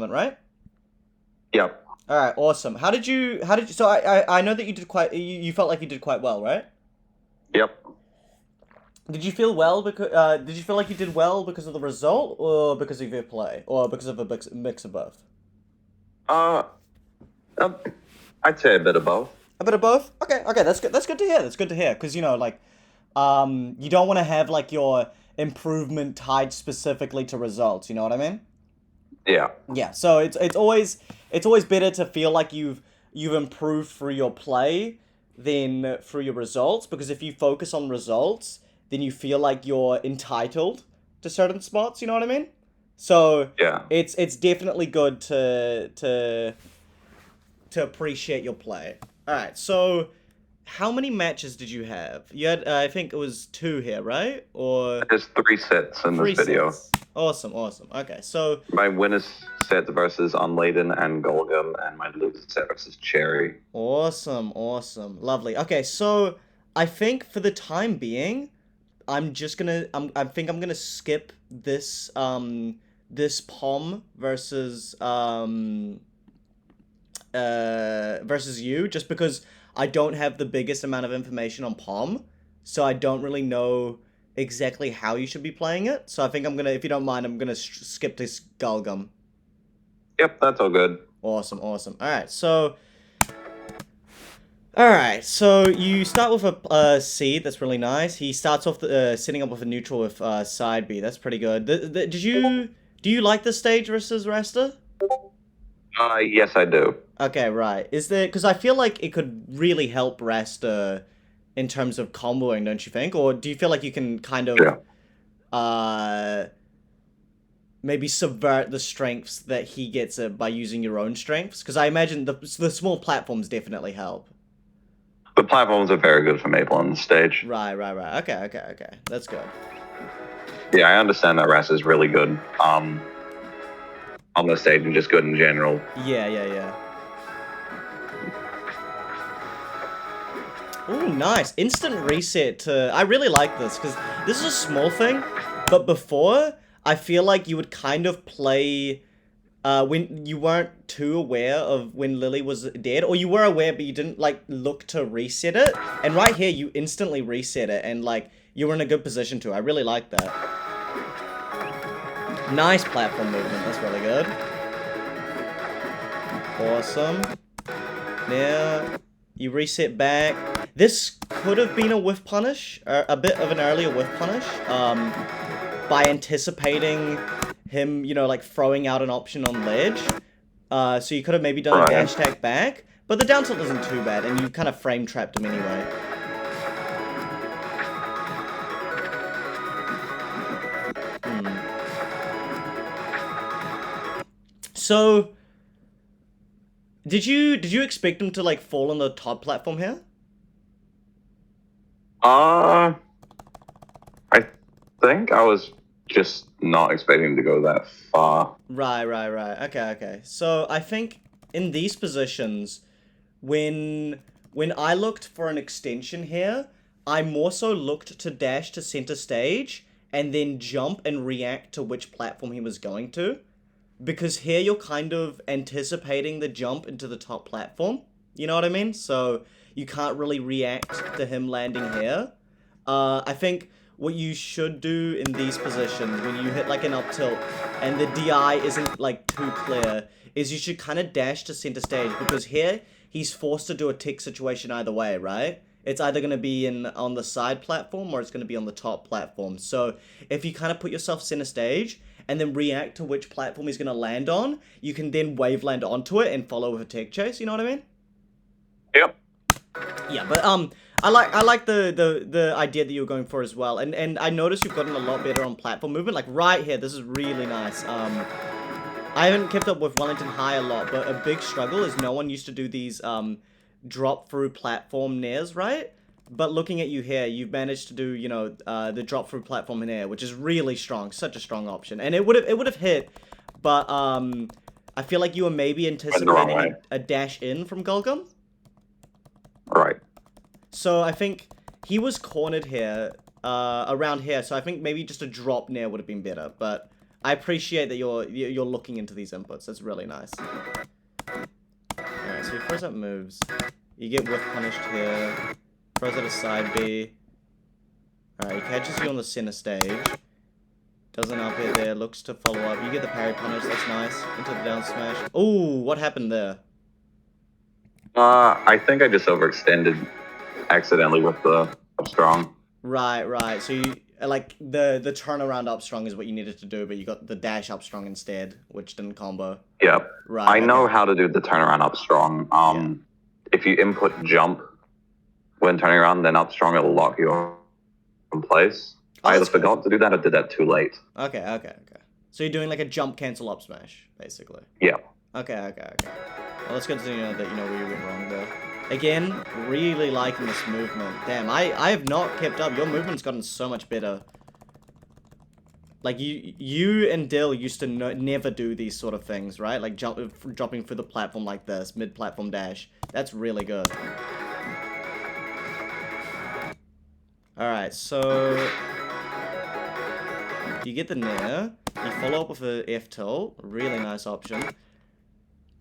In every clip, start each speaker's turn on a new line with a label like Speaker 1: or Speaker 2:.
Speaker 1: movement, right?
Speaker 2: Yep.
Speaker 1: All right, awesome. So I know that you felt like you did quite well, right?
Speaker 2: Yep.
Speaker 1: Did you feel like you did well because of the result, or because of your play, or because of a mix of both?
Speaker 2: Uh, uh, I'd say a bit of both.
Speaker 1: A bit of both. Okay, okay, that's good. That's good to hear. That's good to hear because like, you don't want to have like your improvement tied specifically to results. You know what I mean?
Speaker 2: Yeah.
Speaker 1: Yeah. So it's always better to feel like you've improved through your play than through your results, because if you focus on results, then you feel like you're entitled to certain spots. You know what I mean? So
Speaker 2: Yeah.
Speaker 1: it's definitely good to appreciate your play. All right, so how many matches did you have? You had, I think it was two here, right? Or
Speaker 2: There's three sets in this
Speaker 1: three
Speaker 2: video.
Speaker 1: sets? Awesome, awesome. Okay, so
Speaker 2: My winners set versus Unladen and Golgum, and my losers set versus Cherry.
Speaker 1: awesome, awesome, lovely. Okay, so I think for the time being, I think I'm gonna skip this pom versus you, just because I don't have the biggest amount of information on Pom, so I don't really know exactly how you should be playing it. So I think I'm gonna, if you don't mind, I'm gonna skip this Galgum.
Speaker 2: Yep, that's all good.
Speaker 1: Awesome, awesome. All right, so you start with a seed. That's really nice. He starts off setting up with a neutral with side B. That's pretty good. Do you like this stage versus Rasta?
Speaker 2: Yes, I do.
Speaker 1: Okay, right. Is there, because I feel like it could really help Rasta in terms of comboing, don't you think? Or do you feel like you can kind of
Speaker 2: Yeah.
Speaker 1: uh maybe subvert the strengths that he gets by using your own strengths? Because I imagine the small platforms definitely help.
Speaker 2: The platforms are very good for Maple on the stage.
Speaker 1: Right. Okay. That's good.
Speaker 2: Yeah, I understand that Ras is really good on the stage and just good in general.
Speaker 1: Yeah. Oh, nice. Instant reset to... I really like this, because this is a small thing, but before, I feel like you would kind of play... when you weren't too aware of when Lily was dead, or you were aware but you didn't, like, look to reset it, and right here, you instantly reset it, and, like, you were in a good position to. I really like that. Nice platform movement. That's really good. Awesome. Now, you reset back. This could have been a whiff punish, a bit of an earlier whiff punish, by anticipating him, like throwing out an option on ledge. So you could have maybe done a dash attack back, but the down tilt isn't too bad, and you kind of frame trapped him anyway. So, did you expect him to like fall on the top platform here?
Speaker 2: Uh, I think I was just not expecting to go that far.
Speaker 1: Right. Okay. So I think in these positions, when I looked for an extension here, I more so looked to dash to center stage and then jump and react to which platform he was going to. Because here you're kind of anticipating the jump into the top platform. You know what I mean? So you can't really react to him landing here. I think what you should do in these positions when you hit like an up tilt and the DI isn't like too clear is you should kind of dash to center stage, because here he's forced to do a tick situation either way, right? It's either going to be on the side platform or it's going to be on the top platform. So if you kind of put yourself center stage and then react to which platform he's going to land on, you can then wave land onto it and follow with a tech chase. You know what I mean?
Speaker 2: Yep.
Speaker 1: Yeah, but I like the idea that you're going for as well, and I noticed you've gotten a lot better on platform movement. Like right here, this is really nice. I haven't kept up with Wellington High a lot, but a big struggle is no one used to do these drop through platform nairs, right? But looking at you here, you've managed to do, the drop through platform in air, which is really strong, such a strong option, and it would have hit, but I feel like you were maybe anticipating a dash in from Golgum.
Speaker 2: Right.
Speaker 1: So I think he was cornered here, around here, so I think maybe just a drop nair would have been better, but I appreciate that you're looking into these inputs. That's really nice. Alright, so he throws up moves. You get whiff punished here. Throws out a side B. Alright, he catches you on the center stage. Does an up air there, looks to follow up. You get the parry punish, that's nice. Into the down smash. Ooh, what happened there?
Speaker 2: I think I just overextended accidentally with the up strong.
Speaker 1: Right. So you like the turnaround up strong is what you needed to do, but you got the dash up strong instead, which didn't combo.
Speaker 2: Yep.
Speaker 1: Right.
Speaker 2: I know how to do the turnaround up strong. If you input jump when turning around, then up strong it'll lock you in place. I either forgot to do that or did that too late.
Speaker 1: Okay. So you're doing like a jump cancel up smash, basically.
Speaker 2: Yeah.
Speaker 1: Okay. Well, let's good to know that you know where you went wrong there. Again, really liking this movement. Damn, I have not kept up. Your movement's gotten so much better. Like, you and Dill used to never do these sort of things, right? Like, dropping through the platform like this, mid-platform dash. That's really good. Alright, so... You get the Nair. You follow up with a F-tilt. Really nice option.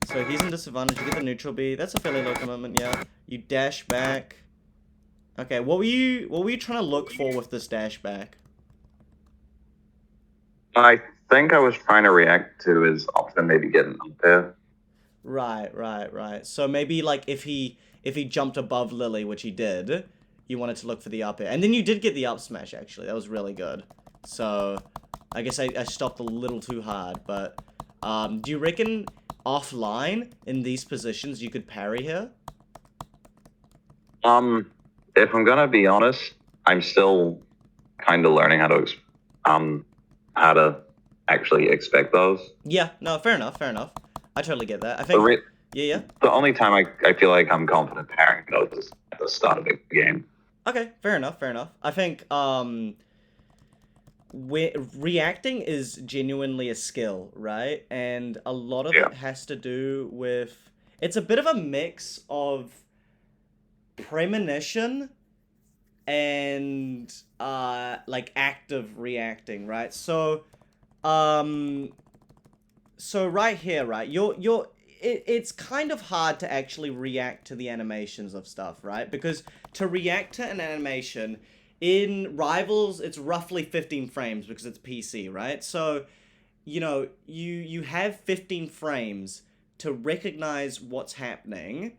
Speaker 1: So he's in disadvantage. You get the neutral B. That's a fairly low commitment, yeah. You dash back. Okay, what were you trying to look for with this dash back?
Speaker 2: I think I was trying to react to his option, maybe getting up there.
Speaker 1: Right. So maybe like if he jumped above Lily, which he did, you wanted to look for the up air. And then you did get the up smash, actually. That was really good. So I guess I stopped a little too hard, but do you reckon offline in these positions you could parry here?
Speaker 2: If I'm gonna be honest, I'm still kind of learning how to actually expect those.
Speaker 1: Yeah, no, fair enough. I totally get that. I think yeah.
Speaker 2: The only time I feel like I'm confident parrying those is at the start of the game.
Speaker 1: Okay, fair enough. I think reacting is genuinely a skill, right? And a lot of it has to do with... It's a bit of a mix of premonition and like active reacting, right? So right here, right? It's kind of hard to actually react to the animations of stuff, right? Because to react to an animation in Rivals, it's roughly 15 frames because it's PC, right? So, you know, you have 15 frames to recognize what's happening,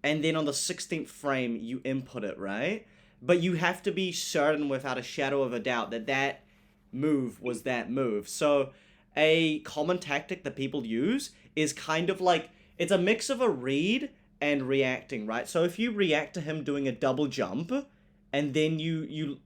Speaker 1: and then on the 16th frame, you input it, right? But you have to be certain without a shadow of a doubt that that move was that move. So a common tactic that people use is kind of like, it's a mix of a read and reacting, right? So if you react to him doing a double jump, and then you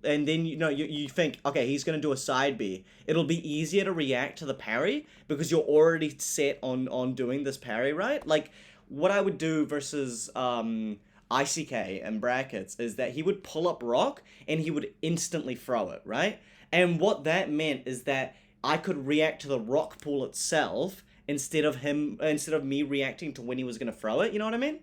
Speaker 1: think, okay, he's gonna do a side B, it'll be easier to react to the parry because you're already set on doing this parry, right? Like what I would do versus ICK and brackets is that he would pull up rock and he would instantly throw it, right? And what that meant is that I could react to the rock pool itself instead of me reacting to when he was gonna throw it. You know what I mean?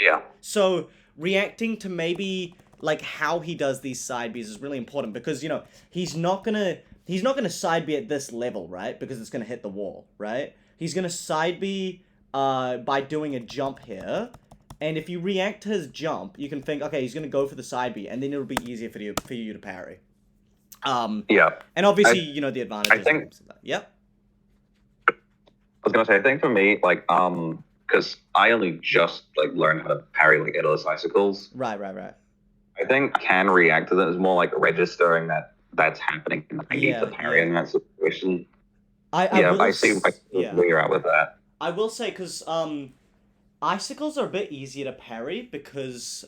Speaker 2: Yeah.
Speaker 1: So reacting to maybe like how he does these side Bs is really important because, you know, he's not gonna side B at this level, right? Because it's gonna hit the wall, right? He's gonna side B by doing a jump here. And if you react to his jump, you can think, okay, he's gonna go for the side B, and then it'll be easier for you to parry.
Speaker 2: Yeah.
Speaker 1: And obviously, you know the advantages.
Speaker 2: I think.
Speaker 1: Of that. Yep.
Speaker 2: I was gonna say, I think for me, like, because I only just like learned how to parry like endless icicles.
Speaker 1: Right.
Speaker 2: I think can react to that is more like registering that that's happening, and I need to parry in that situation. I see where you're at with that.
Speaker 1: I will say, because icicles are a bit easier to parry because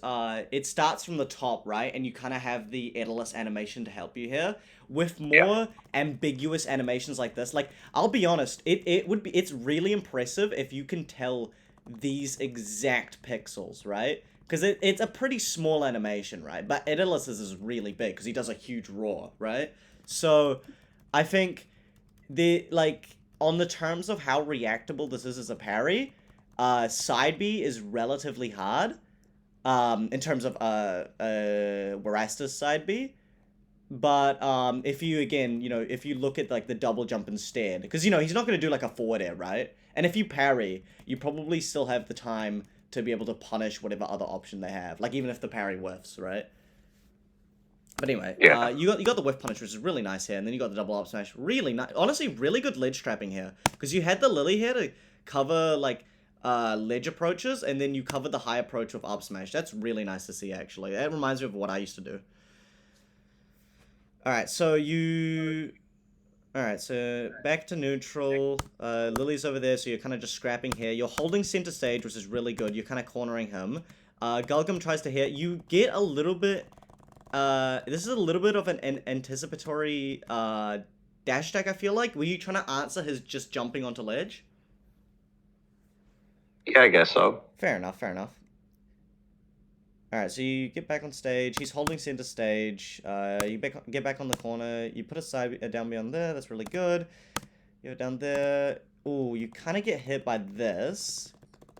Speaker 1: it starts from the top, right? And you kind of have the endless animation to help you here. With more ambiguous animations like this, like, I'll be honest, it's really impressive if you can tell these exact pixels, right? Because it's a pretty small animation, right? But Edilus is really big because he does a huge roar, right? So I think on the terms of how reactable this is as a parry, side B is relatively hard in terms of Warasta's side B. But if you again, if you look at like the double jump instead, because he's not gonna do like a forward air, right? And if you parry, you probably still have the time to be able to punish whatever other option they have, like even if the parry whiffs, right? But anyway,
Speaker 2: Yeah.
Speaker 1: you got the whiff punish, which is really nice here, and then you got the double up smash, really nice. Honestly, really good ledge trapping here, because you had the lily here to cover like ledge approaches, and then you covered the high approach with up smash. That's really nice to see, actually. That reminds me of what I used to do. Alright, so Alright, so back to neutral. Lily's over there, so you're kind of just scrapping here. You're holding center stage, which is really good. You're kind of cornering him. Gulgum tries to hit. You get a little bit... this is a little bit of an anticipatory dash attack, I feel like. Were you trying to answer his just jumping onto ledge?
Speaker 2: Yeah, I guess so.
Speaker 1: Fair enough, fair enough. Alright, so you get back on stage. He's holding center stage. You get back on the corner. You put a side down beyond there. That's really good. You go down there. Ooh, you kind of get hit by this.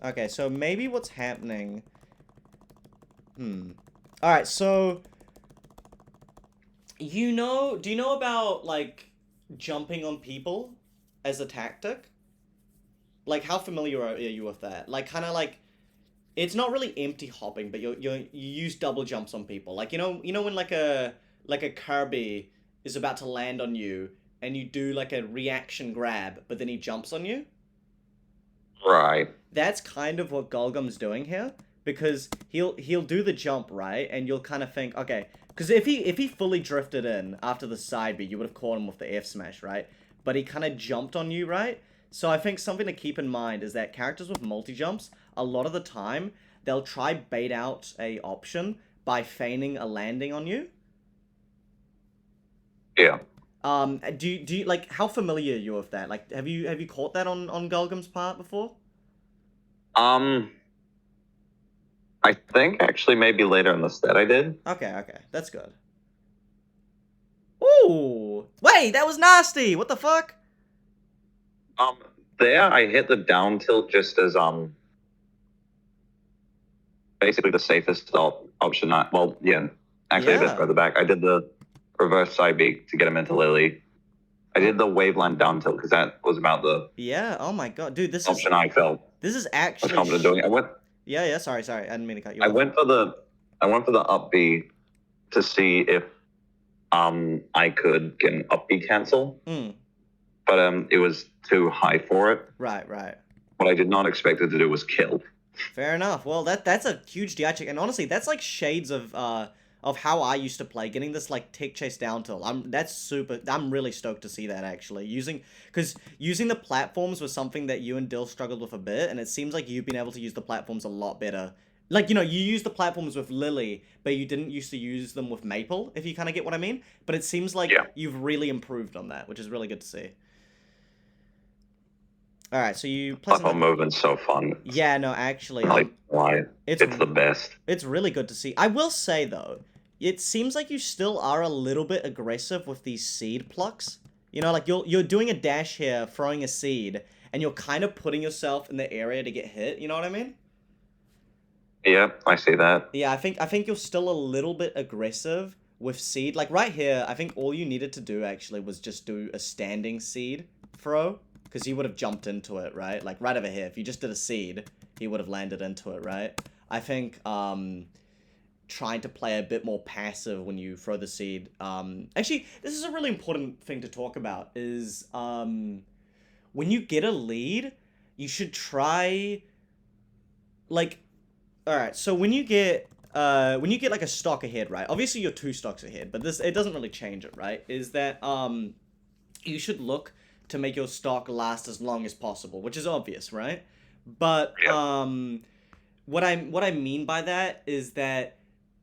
Speaker 1: Okay, so maybe what's happening... Alright, so... do you know about, like, jumping on people as a tactic? Like, how familiar are you with that? Like, kind of like... It's not really empty hopping, but you use double jumps on people. Like, when like a Kirby is about to land on you and you do like a reaction grab, but then he jumps on you?
Speaker 2: Right.
Speaker 1: That's kind of what Golgum's doing here, because he'll do the jump, right? And you'll kind of think, okay, because if he fully drifted in after the side B, you would have caught him with the F smash, right? But he kind of jumped on you, right? So I think something to keep in mind is that characters with multi-jumps, a lot of the time, they'll try bait out a option by feigning a landing on you.
Speaker 2: Yeah.
Speaker 1: Do you like, how familiar are you with that? Like, have you caught that on Gulgum's part before?
Speaker 2: I think actually maybe later in the set I did.
Speaker 1: Okay, that's good. Ooh, wait, that was nasty. What the fuck?
Speaker 2: There I hit the down tilt just as basically the safest option. Well, yeah, actually a bit further back. I did the reverse side B to get him into Lily. I did the waveland down tilt because that was about the
Speaker 1: Oh my god, dude, this
Speaker 2: option I felt.
Speaker 1: This is actually
Speaker 2: I was confident doing. I went.
Speaker 1: Yeah. Sorry. I didn't mean to cut you
Speaker 2: I
Speaker 1: off.
Speaker 2: went for the up B to see if I could get an up B cancel. But it was too high for it.
Speaker 1: Right.
Speaker 2: What I did not expect it to do was kill.
Speaker 1: Fair enough. Well, that's a huge DI check, and honestly, that's like shades of how I used to play, getting this like tech chase down tilt. I'm really stoked to see that, actually. Using the platforms was something that you and Dill struggled with a bit, and it seems like you've been able to use the platforms a lot better. Like, you use the platforms with Lily, but you didn't used to use them with Maple, if you kind of get what I mean. But it seems like you've really improved on that, which is really good to see. Alright, so you...
Speaker 2: Platform movement's so fun.
Speaker 1: Yeah, no, actually...
Speaker 2: It's the best.
Speaker 1: It's really good to see. I will say, though, it seems like you still are a little bit aggressive with these seed plucks. Like, you're doing a dash here, throwing a seed, and you're kind of putting yourself in the area to get hit, you know what I mean?
Speaker 2: Yeah, I see that.
Speaker 1: Yeah, I think you're still a little bit aggressive with seed. Like, right here, I think all you needed to do, actually, was just do a standing seed throw. Because he would have jumped into it, right? Like, right over here. If you just did a seed, he would have landed into it, right? I think trying to play a bit more passive when you throw the seed... actually, this is a really important thing to talk about, is when you get a lead, you should try... Like, alright, so when you get like a stock ahead, right? Obviously, you're 2 stocks ahead, but it doesn't really change it, right? Is that you should look to make your stock last as long as possible, which is obvious, right? But what I mean by that is that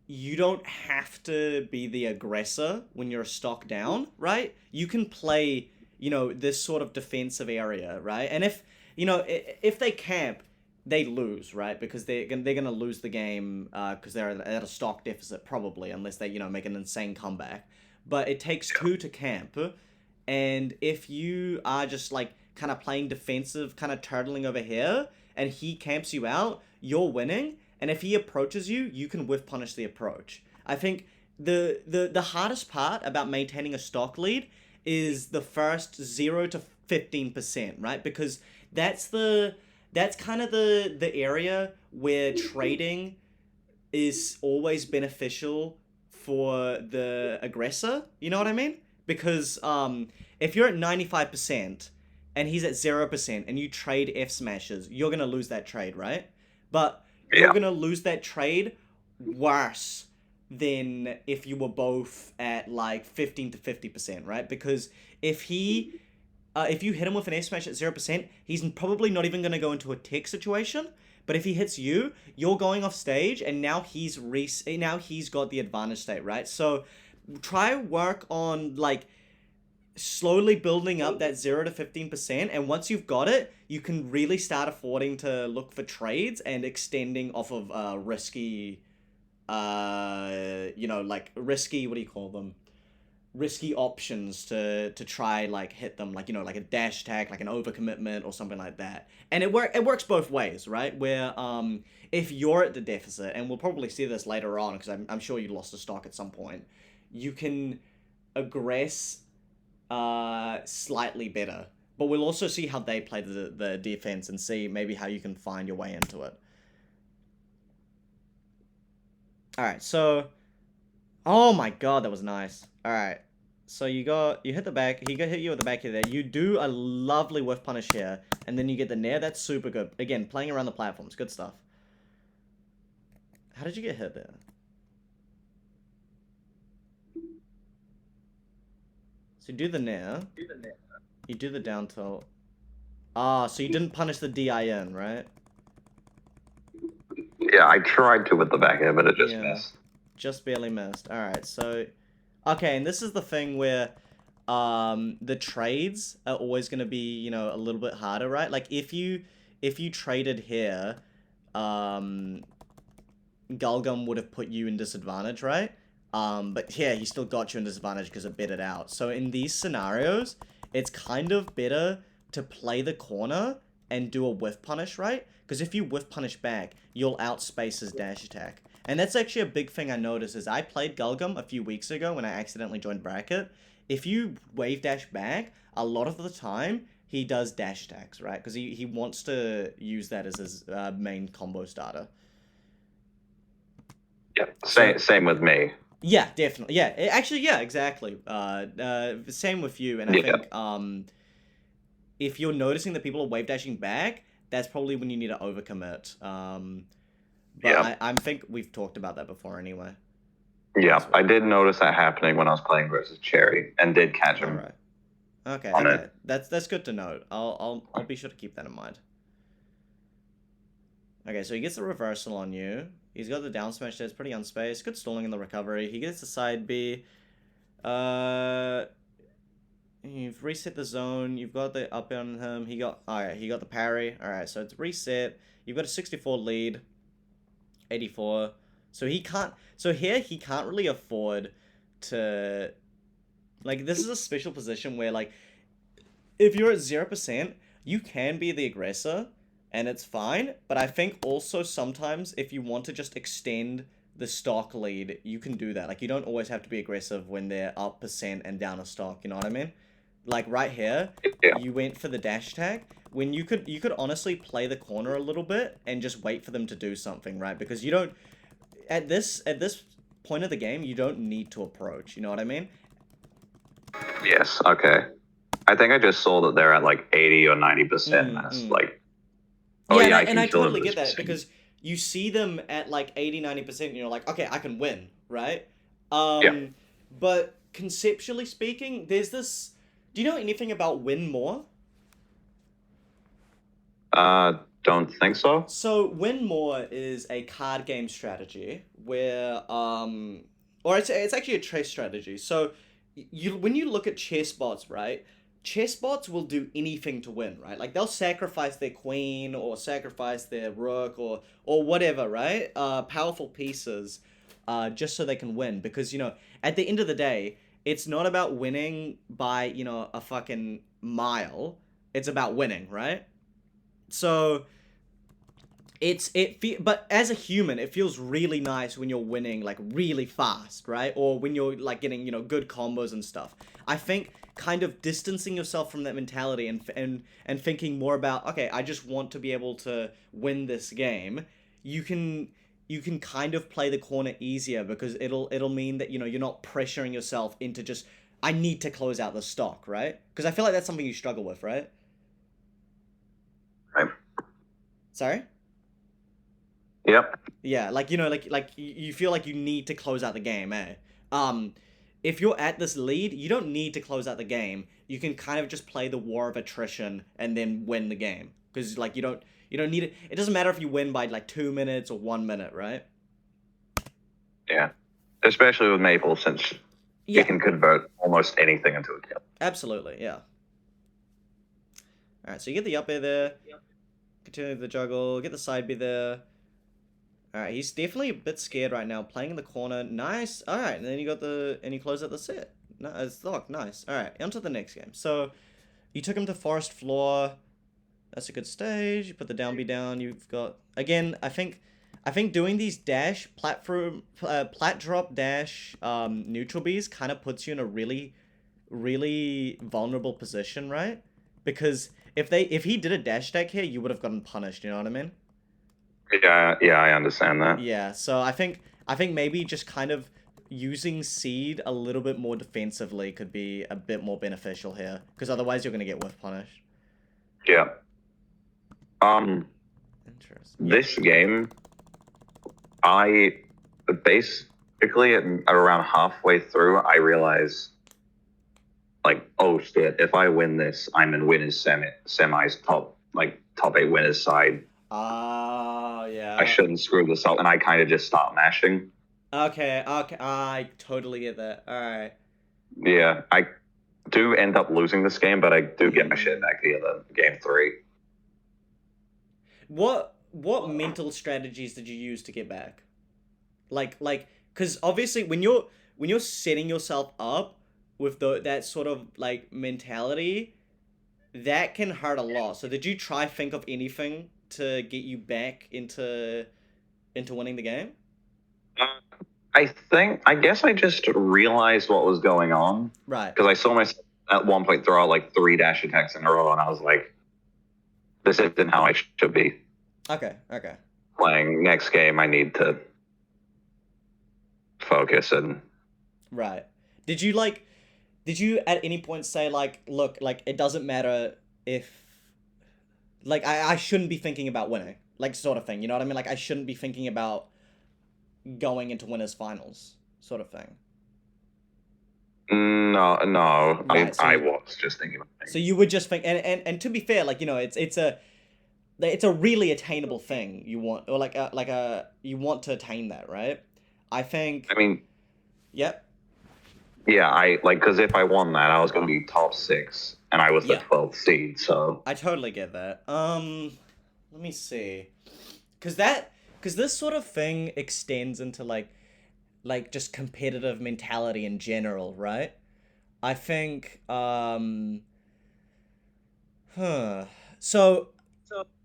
Speaker 1: you don't have to be the aggressor when you're a stock down, right? You can play, this sort of defensive area, right? And if they camp, they lose, right? Because they're gonna lose the game because they're at a stock deficit probably, unless they make an insane comeback. But it takes 2 to camp. And if you are just, like, kind of playing defensive, kind of turtling over here, and he camps you out, you're winning. And if he approaches you, you can whiff punish the approach. I think the hardest part about maintaining a stock lead is the first 0 to 15%, right? Because that's the that's kind of the area where trading is always beneficial for the aggressor. You know what I mean? Because if you're at 95% and he's at 0% and you trade F smashes, you're gonna lose that trade, right? But you're
Speaker 2: Yeah.
Speaker 1: gonna lose that trade worse than if you were both at like 15 to 50%, right? Because if you hit him with an F smash at 0%, he's probably not even gonna go into a tech situation. But if he hits you, you're going off stage, and now he's got the advantage state, right? So try work on like slowly building up that 0 to 15%, and once you've got it, you can really start affording to look for trades and extending off of risky like risky, what do you call them? Risky options to try like hit them, like like a dash attack, like an overcommitment or something like that. And it works both ways, right? Where if you're at the deficit, and we'll probably see this later on because I'm sure you lost a stock at some point, you can aggress slightly better. But we'll also see how they play the defense and see maybe how you can find your way into it. All right, so oh my god, that was nice. All right. So you hit the back. He got hit you at the back here. There, you do a lovely whiff punish here, and then you get the nair. That's super good. Again, playing around the platforms, good stuff. How did you get hit there? So you do the nair. You do the down tilt. Ah, so you didn't punish the DIN, right?
Speaker 2: Yeah, I tried to with the back air, but it just missed.
Speaker 1: Just barely missed. All right, so okay, and this is the thing where the trades are always going to be, a little bit harder, right? Like if you traded here, Gulgum would have put you in disadvantage, right? But yeah, he still got you in disadvantage because it bid it out. So in these scenarios, it's kind of better to play the corner and do a whiff punish, right? Because if you whiff punish back, you'll outspace his dash attack. And that's actually a big thing I noticed is I played Gulgum a few weeks ago when I accidentally joined Bracket. If you wave dash back, a lot of the time, he does dash attacks, right? Because he wants to use that as his main combo starter.
Speaker 2: Yeah, same with me.
Speaker 1: Yeah, definitely. Yeah, actually, yeah, exactly. Same with you. And I think if you're noticing that people are wave dashing back, that's probably when you need to overcommit. But I think we've talked about that before anyway.
Speaker 2: Yeah, I did notice that happening when I was playing versus Cherry, and did catch him.
Speaker 1: All right. Okay. That's good to know. I'll be sure to keep that in mind. Okay, so he gets the reversal on you. He's got the down smash there. It's pretty unspaced. Good stalling in the recovery. He gets the side B. You've reset the zone. You've got the up on him. He got the parry. Alright, so it's reset. You've got a 64 lead. 84. So he can't really afford to, like, this is a special position where, like, if you're at 0%, you can be the aggressor, and it's fine, but I think also sometimes if you want to just extend the stock lead, you can do that. Like, you don't always have to be aggressive when they're up percent and down a stock, you know what I mean? Like, right here, you went for the dash attack, when you could honestly play the corner a little bit and just wait for them to do something, right? Because you don't, at this point of the game, you don't need to approach, you know what I mean?
Speaker 2: Yes, okay. I think I just saw that they're at like 80 or 90%. That's like,
Speaker 1: oh yeah, and I totally get that because you see them at like 80, 90% and you're like, okay, I can win, right? But conceptually speaking, there's this, do you know anything about win more?
Speaker 2: Don't think so.
Speaker 1: So win more is a card game strategy where or it's actually a chess strategy. So when you look at chess bots, right? Chess bots will do anything to win, right? Like they'll sacrifice their queen or sacrifice their rook or whatever, right? Powerful pieces just so they can win because at the end of the day, it's not about winning by, a fucking mile. It's about winning, right? So but as a human, it feels really nice when you're winning like really fast, right? Or when you're like getting, good combos and stuff. I think kind of distancing yourself from that mentality and thinking more about, okay, I just want to be able to win this game. You can kind of play the corner easier because it'll mean that, you're not pressuring yourself into just, I need to close out the stock, right? Because I feel like that's something you struggle with, right?
Speaker 2: Right.
Speaker 1: Sorry?
Speaker 2: Yep.
Speaker 1: Yeah, like, like you feel like you need to close out the game, eh? If you're at this lead, you don't need to close out the game. You can kind of just play the war of attrition and then win the game. Because, like, you don't need it. It doesn't matter if you win by, like, 2 minutes or 1 minute, right?
Speaker 2: Yeah. Especially with Maple, since it can convert almost anything into a kill.
Speaker 1: Absolutely, yeah. Alright, so you get the up air there. Yep. Continue the juggle. Get the side B there. Alright, he's definitely a bit scared right now. Playing in the corner. Nice. Alright, and then you got and you close out the set. Nice. Look, nice. Alright, on to the next game. So, you took him to Forest Floor. That's a good stage. You put the down B down. You've got... Again, I think doing these dash, plat drop dash, neutral Bs kind of puts you in a really, really vulnerable position, right? Because if he did a dash deck here, you would have gotten punished, you know what I mean?
Speaker 2: Yeah, I understand that.
Speaker 1: Yeah, so I think maybe just kind of using seed a little bit more defensively could be a bit more beneficial here, because otherwise you're gonna get whiff punished.
Speaker 2: Yeah.
Speaker 1: Interesting.
Speaker 2: This game, I basically at around halfway through, I realized, like, oh shit, if I win this, I'm in winners semi's top 8 winners side.
Speaker 1: Oh, yeah.
Speaker 2: I shouldn't screw this up, and I kind of just start mashing.
Speaker 1: Okay, I totally get that. Alright.
Speaker 2: Yeah, I do end up losing this game, but I do get my shit back the other game 3.
Speaker 1: What mental strategies did you use to get back? Like, because obviously when you're setting yourself up with that sort of like mentality, that can hurt a lot. So did you think of anything to get you back into winning the game?
Speaker 2: I guess I just realized what was going on.
Speaker 1: Right.
Speaker 2: Because I saw myself at one point throw out like 3 dash attacks in a row, and I was like, this isn't how I should be.
Speaker 1: Okay.
Speaker 2: Playing next game, I need to focus and...
Speaker 1: Right. Did you at any point say, like, look, like, it doesn't matter if... Like, I shouldn't be thinking about winning. Like, sort of thing, you know what I mean? Like, I shouldn't be thinking about going into winners finals, sort of thing.
Speaker 2: No.
Speaker 1: Right,
Speaker 2: I was just thinking about things.
Speaker 1: So you would just think... And to be fair, like, it's a really attainable thing you want, or you want to attain that, right? I mean... Yep.
Speaker 2: Yeah, because if I won that, I was going to be top 6, and I was the 12th seed, so...
Speaker 1: I totally get that. Let me see. Because this sort of thing extends into, like just competitive mentality in general, right? I think, So,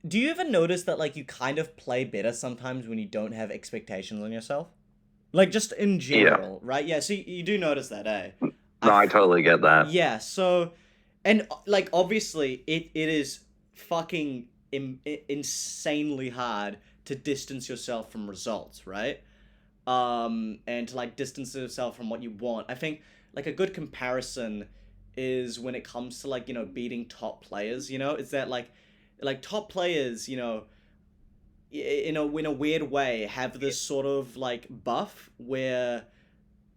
Speaker 1: do you ever notice that, like, you kind of play better sometimes when you don't have expectations on yourself? Like, just in general, right? Yeah, so you do notice that, eh?
Speaker 2: No, I totally get that.
Speaker 1: Yeah, so... And, like, obviously, it is fucking insanely hard to distance yourself from results, right? And to, like, distance yourself from what you want. I think, like, a good comparison is when it comes to, like, beating top players, It's that, like top players, in a weird way, have this sort of, like, buff where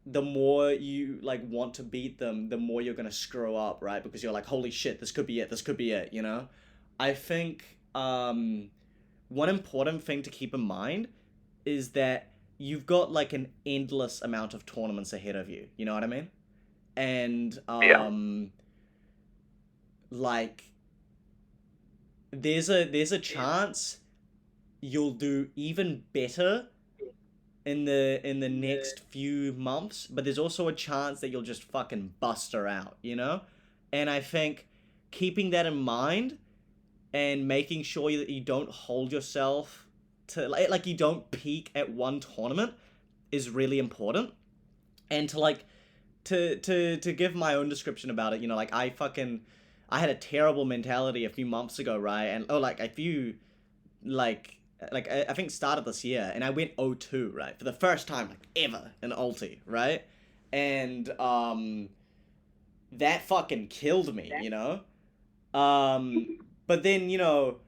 Speaker 1: the more you, like, want to beat them, the more you're gonna screw up, right? Because you're like, holy shit, this could be it, I think, one important thing to keep in mind is that you've got, like, an endless amount of tournaments ahead of you, you know what I mean? And, like, there's a chance you'll do even better in the next few months, but there's also a chance that you'll just fucking bust her out, And I think keeping that in mind and making sure that you don't hold yourself like you don't peak at one tournament is really important. And to like to give my own description about it, you know, like I had a terrible mentality a few months ago, right? And like a few like I think started this year, and I went 0-2, right, for the first time like ever in ulti, right? And that fucking killed me, you know. But then, you know,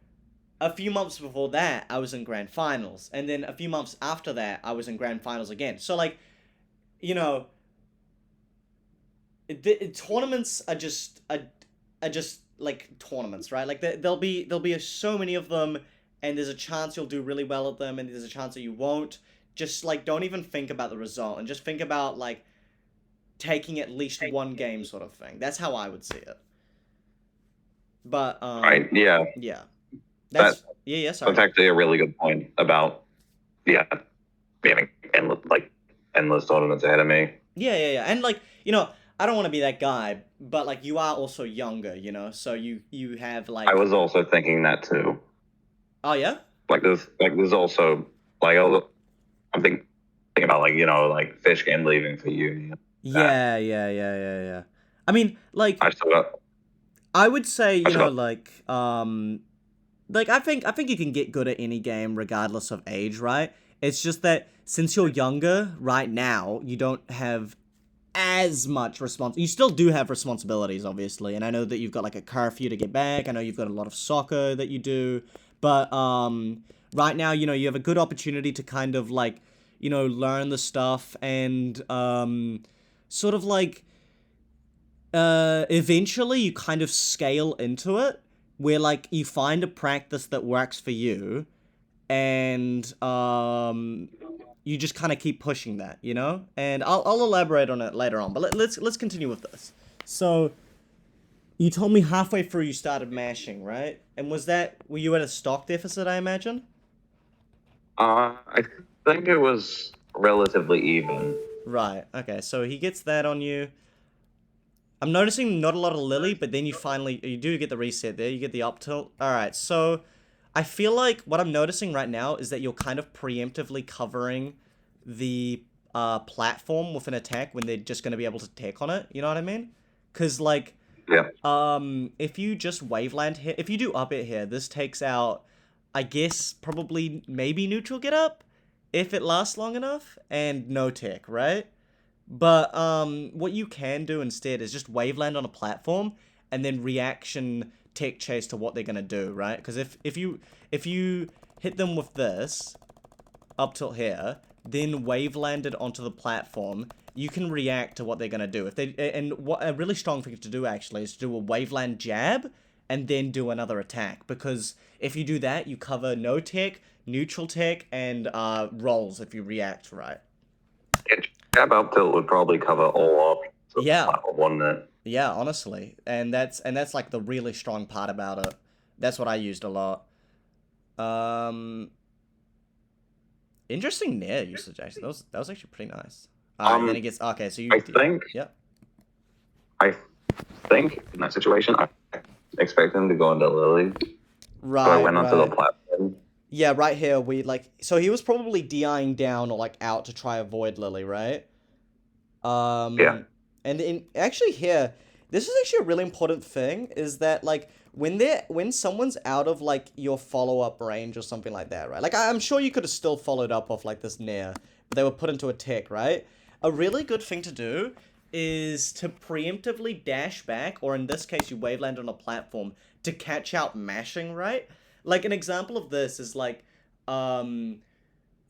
Speaker 1: a few months before that, I was in grand finals, and then a few months after that, I was in grand finals again. So like, you know, tournaments are just like tournaments, right? Like there'll be so many of them, and there's a chance you'll do really well at them, and there's a chance that you won't. Just like don't even think about the result, and just think about like taking at least one game sort of thing. That's how I would see it. But
Speaker 2: Right. Yeah.
Speaker 1: yeah,
Speaker 2: That
Speaker 1: yeah,
Speaker 2: that's
Speaker 1: sorry.
Speaker 2: actually a really good point about yeah, having endless tournaments ahead of me.
Speaker 1: Yeah, and like, you know, I don't want to be that guy, but like you are also younger, you know, so you have
Speaker 2: I
Speaker 1: like,
Speaker 2: was also thinking that too.
Speaker 1: oh yeah.
Speaker 2: There's also I'm thinking about like fish game leaving for uni. That
Speaker 1: Yeah. I mean, like
Speaker 2: I still got
Speaker 1: I would say,
Speaker 2: I
Speaker 1: you
Speaker 2: still
Speaker 1: know,
Speaker 2: got
Speaker 1: like I think you can get good at any game regardless of age, right? It's just that since you're younger right now, you don't have as much you still do have responsibilities, obviously, and I know that you've got like a curfew to get back. I know you've got a lot of soccer that you do, but right now, you know, you have a good opportunity to kind of like, you know, learn the stuff and sort of like eventually you kind of scale into it where like you find a practice that works for you, and you just kind of keep pushing that, you know? And I'll elaborate on it later on, but let's continue with this. So you told me halfway through you started mashing, right? And were you at a stock deficit, I imagine?
Speaker 2: I think it was relatively even.
Speaker 1: Right. Okay. So he gets that on you. I'm noticing not a lot of Lily, but then you do get the reset there. You get the up tilt. All right. So I feel like what I'm noticing right now is that you're kind of preemptively covering the platform with an attack when they're just going to be able to tech on it. You know what I mean? Because like,
Speaker 2: Yeah.
Speaker 1: if you just waveland here, if you do up it here, this takes out, I guess, probably maybe neutral get up if it lasts long enough, and no tech, right? But what you can do instead is just waveland on a platform and then reaction tech chase to what they're gonna do, right? Because if you hit them with this up till here, then waveland it onto the platform, you can react to what they're gonna do. If they and what a really strong thing to do actually is to do a waveland jab and then do another attack, because if you do that, you cover no tech, neutral tech, and rolls if you react right.
Speaker 2: Jab up tilt would probably cover all options of the
Speaker 1: Yeah,
Speaker 2: platform, wouldn't it?
Speaker 1: yeah, honestly, and that's like the really strong part about it. That's what I used a lot. Um, Interesting nair usage actually. That was actually pretty nice. All right, and then
Speaker 2: Um,
Speaker 1: it gets okay. So
Speaker 2: I think
Speaker 1: yep.
Speaker 2: I think in that situation I expect him to go into Lily, so I
Speaker 1: Right,
Speaker 2: went onto the
Speaker 1: right.
Speaker 2: platform.
Speaker 1: Yeah, right here we like. So he was probably DIing down or like out to try avoid Lily, right?
Speaker 2: Yeah,
Speaker 1: Um, and in actually here, this is actually a really important thing is that like when someone's out of like your follow up range or something like that, right? Like I'm sure you could have still followed up off like this nair, but they were put into a tick, right? A really good thing to do is to preemptively dash back, or in this case, you waveland on a platform to catch out mashing, right? Like an example of this is like, um,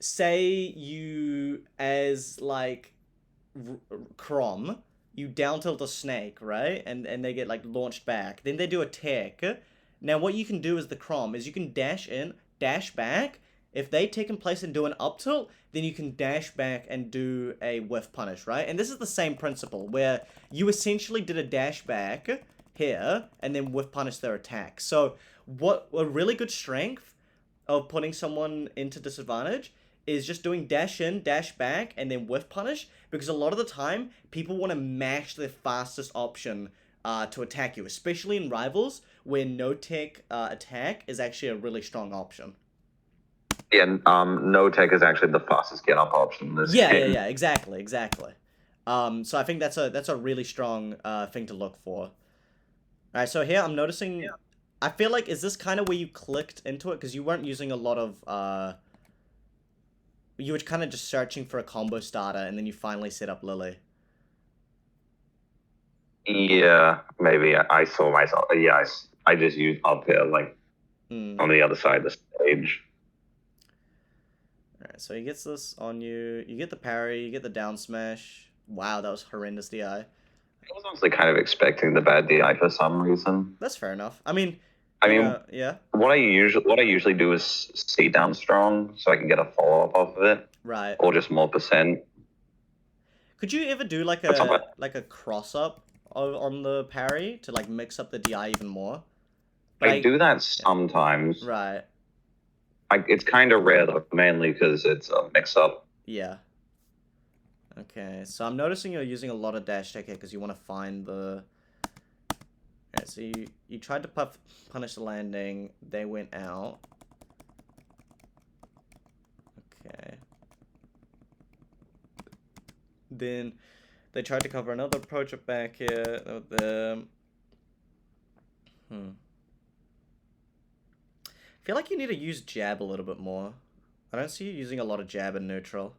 Speaker 1: say you as like Crom, you down tilt a snake, right? And they get like launched back. Then they do a tech. Now what you can do as the Crom is you can dash in, dash back. If they take in place and do an up tilt, then you can dash back and do a whiff punish, right? And this is the same principle where you essentially did a dash back here and then whiff punish their attack. So what a really good strength of putting someone into disadvantage is just doing dash in, dash back, and then whiff punish, because a lot of the time, people want to mash the fastest option to attack you, especially in rivals, where no tech attack is actually a really strong option.
Speaker 2: Yeah, no tech is actually the fastest get up option in this game.
Speaker 1: Yeah, exactly. So I think that's a really strong thing to look for. Alright, so here I'm noticing, I feel like, is this kind of where you clicked into it? Because you weren't using a lot of, you were kind of just searching for a combo starter, and then you finally set up Lily.
Speaker 2: Yeah, maybe I saw myself. Yeah, I just used up here, like,
Speaker 1: Hmm.
Speaker 2: on the other side of the stage.
Speaker 1: Alright, so he gets this on you, you get the parry, you get the down smash. Wow, that was horrendous DI.
Speaker 2: I was honestly kind of expecting the bad DI for some reason.
Speaker 1: That's fair enough. I mean,
Speaker 2: I
Speaker 1: you
Speaker 2: mean,
Speaker 1: know, yeah,
Speaker 2: what I usually do is see down strong so I can get a follow up off of it,
Speaker 1: right.
Speaker 2: or just more percent.
Speaker 1: Could you ever do like
Speaker 2: But sometimes
Speaker 1: a cross up on the parry to like mix up the DI even more?
Speaker 2: I do that sometimes.
Speaker 1: Right.
Speaker 2: It's kind of rare though, mainly because it's a mix up.
Speaker 1: Yeah. Okay, so I'm noticing you're using a lot of dash tech here because you want to find the... Alright, so you tried to punish the landing, they went out. Okay. Then they tried to cover another approach up back here. I feel like you need to use jab a little bit more. I don't see you using a lot of jab in neutral.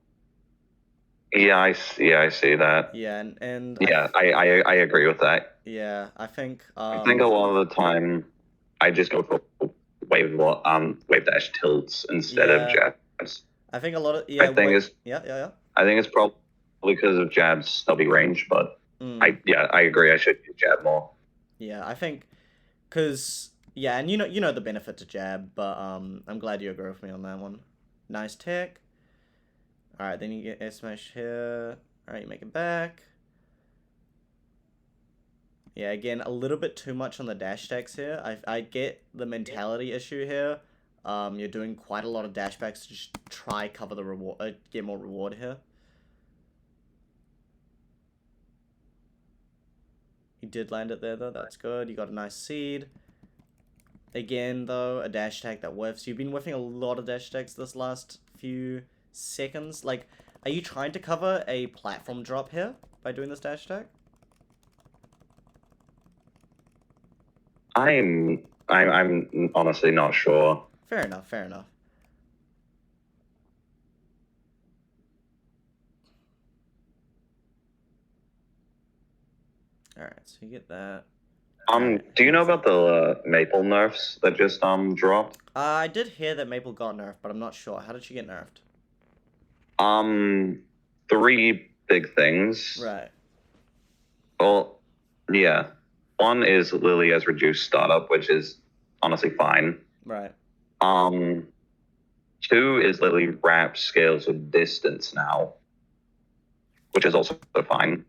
Speaker 2: Yeah, I see that.
Speaker 1: Yeah, and
Speaker 2: yeah, I agree with that.
Speaker 1: Yeah, I think
Speaker 2: I think a lot of the time I just go for wave dash tilts instead of jabs.
Speaker 1: I think a lot of
Speaker 2: I think it's
Speaker 1: yeah.
Speaker 2: I think it's probably because of jab's stubby range, but I agree. I should use jab more.
Speaker 1: Yeah, I think because and you know the benefit to jab, but I'm glad you agree with me on that one. Nice tech. All right, then you get air smash here. All right, you make it back. Yeah, again, a little bit too much on the dash attacks here. I get the mentality issue here. You're doing quite a lot of dash backs to just try cover the reward, get more reward here. You did land it there though, that's good. You got a nice seed. Again though, a dash attack that whiffs. You've been whiffing a lot of dash attacks this last few seconds. Like, are you trying to cover a platform drop here by doing this dash attack?
Speaker 2: I'm honestly not sure.
Speaker 1: Fair enough. Alright, so you get that.
Speaker 2: Do you know about the Maple nerfs that just dropped?
Speaker 1: I did hear that Maple got nerfed, but I'm not sure. How did she get nerfed?
Speaker 2: 3 big things.
Speaker 1: Right.
Speaker 2: Well, yeah. One is Lily has reduced startup, which is honestly fine.
Speaker 1: Right.
Speaker 2: 2 is Lily wrap scales with distance now, which is also fine.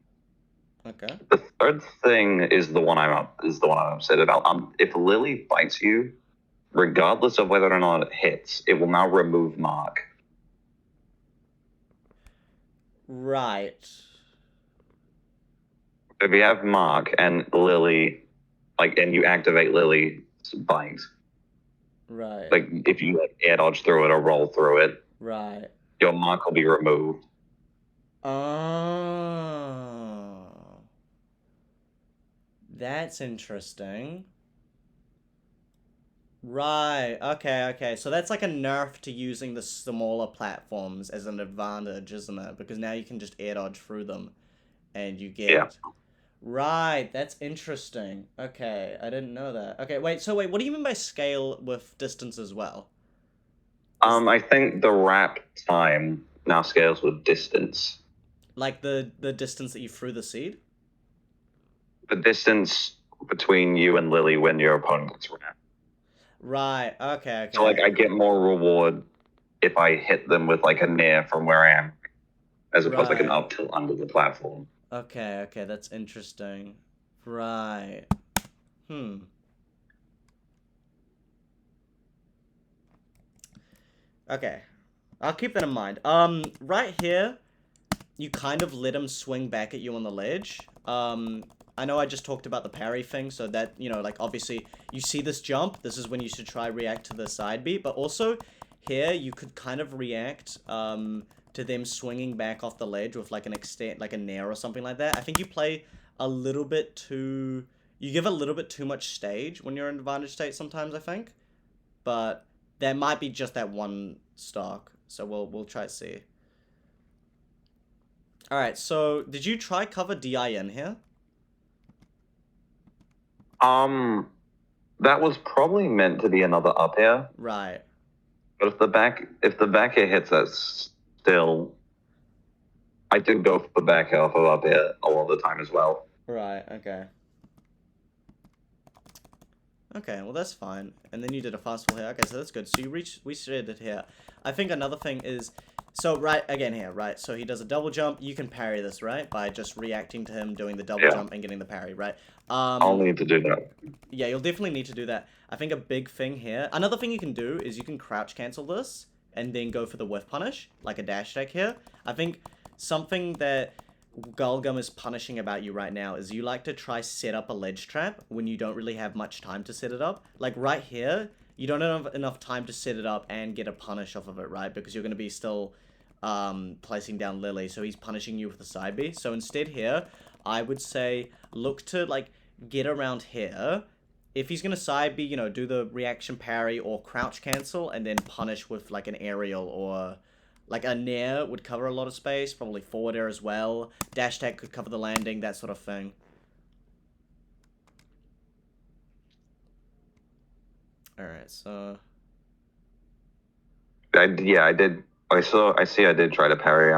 Speaker 1: Okay.
Speaker 2: The third thing is the one I'm upset about. If Lily bites you, regardless of whether or not it hits, it will now remove mark.
Speaker 1: Right.
Speaker 2: If you have mark and Lily, and you activate Lily's bite,
Speaker 1: right.
Speaker 2: Like if you air dodge through it or roll through it,
Speaker 1: right.
Speaker 2: Your mark will be removed.
Speaker 1: Oh. That's interesting. Right, okay. So that's like a nerf to using the smaller platforms as an advantage, isn't it? Because now you can just air dodge through them and you get...
Speaker 2: Yeah.
Speaker 1: Right, that's interesting. Okay, I didn't know that. Okay, wait, what do you mean by scale with distance as well?
Speaker 2: I think the wrap time now scales with distance.
Speaker 1: Like the distance that you threw the seed?
Speaker 2: The distance between you and Lily when your opponent gets wrapped.
Speaker 1: Right, okay.
Speaker 2: So, I get more reward if I hit them with, a nair from where I am, as opposed to, an up tilt under the platform.
Speaker 1: Okay, that's interesting. Right. Okay. I'll keep that in mind. Right here, you kind of let him swing back at you on the ledge. I know I just talked about the parry thing, so that, obviously, you see this jump, this is when you should try react to the side beat, but also, here you could kind of react to them swinging back off the ledge with like a nair or something like that. I think you play a little bit too. You give a little bit too much stage when you're in advantage state sometimes, I think. But there might be just that one stock. So we'll try to see. Alright, so did you try cover DIN here?
Speaker 2: That was probably meant to be another up air.
Speaker 1: Right.
Speaker 2: But if the back air hits us still, I do go for the back air off of up air a lot of the time as well.
Speaker 1: Right, okay. Okay, well that's fine. And then you did a fastball here. Okay, so that's good. So we shared it here. I think another thing is, so right, again here, right? So he does a double jump. You can parry this, right? By just reacting to him doing the double jump and getting the parry, right?
Speaker 2: I'll need to do that.
Speaker 1: Yeah, you'll definitely need to do that. I think a big thing here, another thing you can do is you can crouch cancel this and then go for the whiff punish, like a dash attack here. I think something that Gulgum is punishing about you right now is you like to try set up a ledge trap when you don't really have much time to set it up. Like right here, you don't have enough time to set it up and get a punish off of it, right? Because you're going to be still placing down Lily, so he's punishing you with the side B. So instead here, I would say look to like get around here. If he's gonna side B, you know, do the reaction parry or crouch cancel and then punish with like an aerial or like a nair would cover a lot of space, probably forward air as well. Dash attack could cover the landing, that sort of thing. Alright, so
Speaker 2: I did. I see. I did try to parry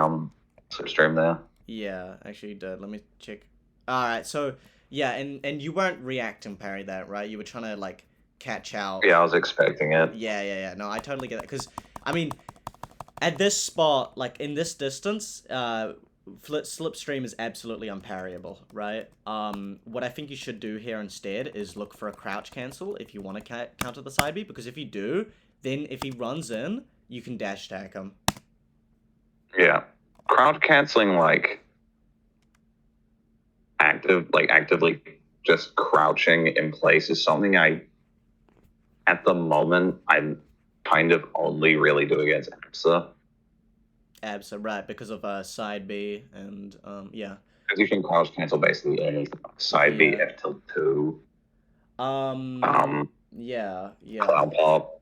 Speaker 2: slipstream there.
Speaker 1: yeah, actually you did. Let me check. Alright, so yeah, and you weren't reacting parry that, right? You were trying to like catch out.
Speaker 2: Yeah, I was expecting it.
Speaker 1: Yeah. No, I totally get that. Because, I mean, at this spot, like in this distance, slipstream is absolutely unparryable, right? What I think you should do here instead is look for a crouch cancel if you want to counter the side B. Because if you do, then if he runs in, you can dash attack him.
Speaker 2: Yeah. Crouch canceling, like, actively just crouching in place is something at the moment, I'm kind of only really do against Absa.
Speaker 1: Absa, right, because of side B and, yeah.
Speaker 2: Because you can crouch cancel basically any side B, F tilt 2.
Speaker 1: Yeah.
Speaker 2: Cloud pop.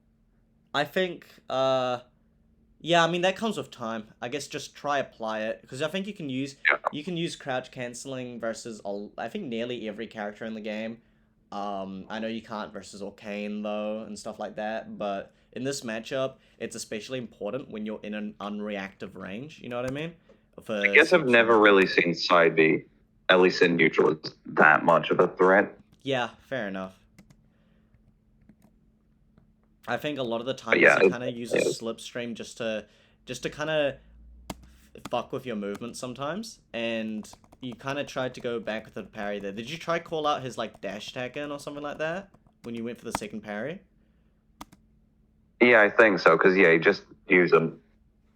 Speaker 1: I think, yeah, I mean, that comes with time. I guess just try apply it. Because I think you can use crouch canceling versus, I think, nearly every character in the game. I know you can't versus Arcane, though, and stuff like that. But in this matchup, it's especially important when you're in an unreactive range. You know what I mean?
Speaker 2: I guess I've never really seen side B, at least in neutral, as that much of a threat.
Speaker 1: Yeah, fair enough. I think a lot of the times he kind of uses slipstream just to kind of fuck with your movement sometimes, and you kind of tried to go back with a parry there. Did you try call out his like dash attack in or something like that when you went for the second parry?
Speaker 2: Yeah, I think so, because he just used a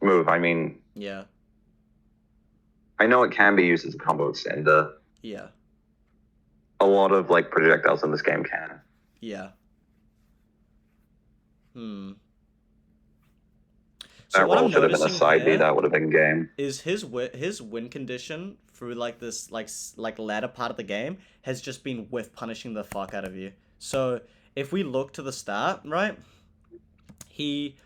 Speaker 2: move. I mean,
Speaker 1: yeah,
Speaker 2: I know it can be used as a combo extender.
Speaker 1: Yeah.
Speaker 2: A lot of like projectiles in this game can.
Speaker 1: Yeah.
Speaker 2: So what I'm noticing been a side B, that would have been game.
Speaker 1: Is his win condition through like this like latter part of the game has just been whiff punishing the fuck out of you. So if we look to the start, right? He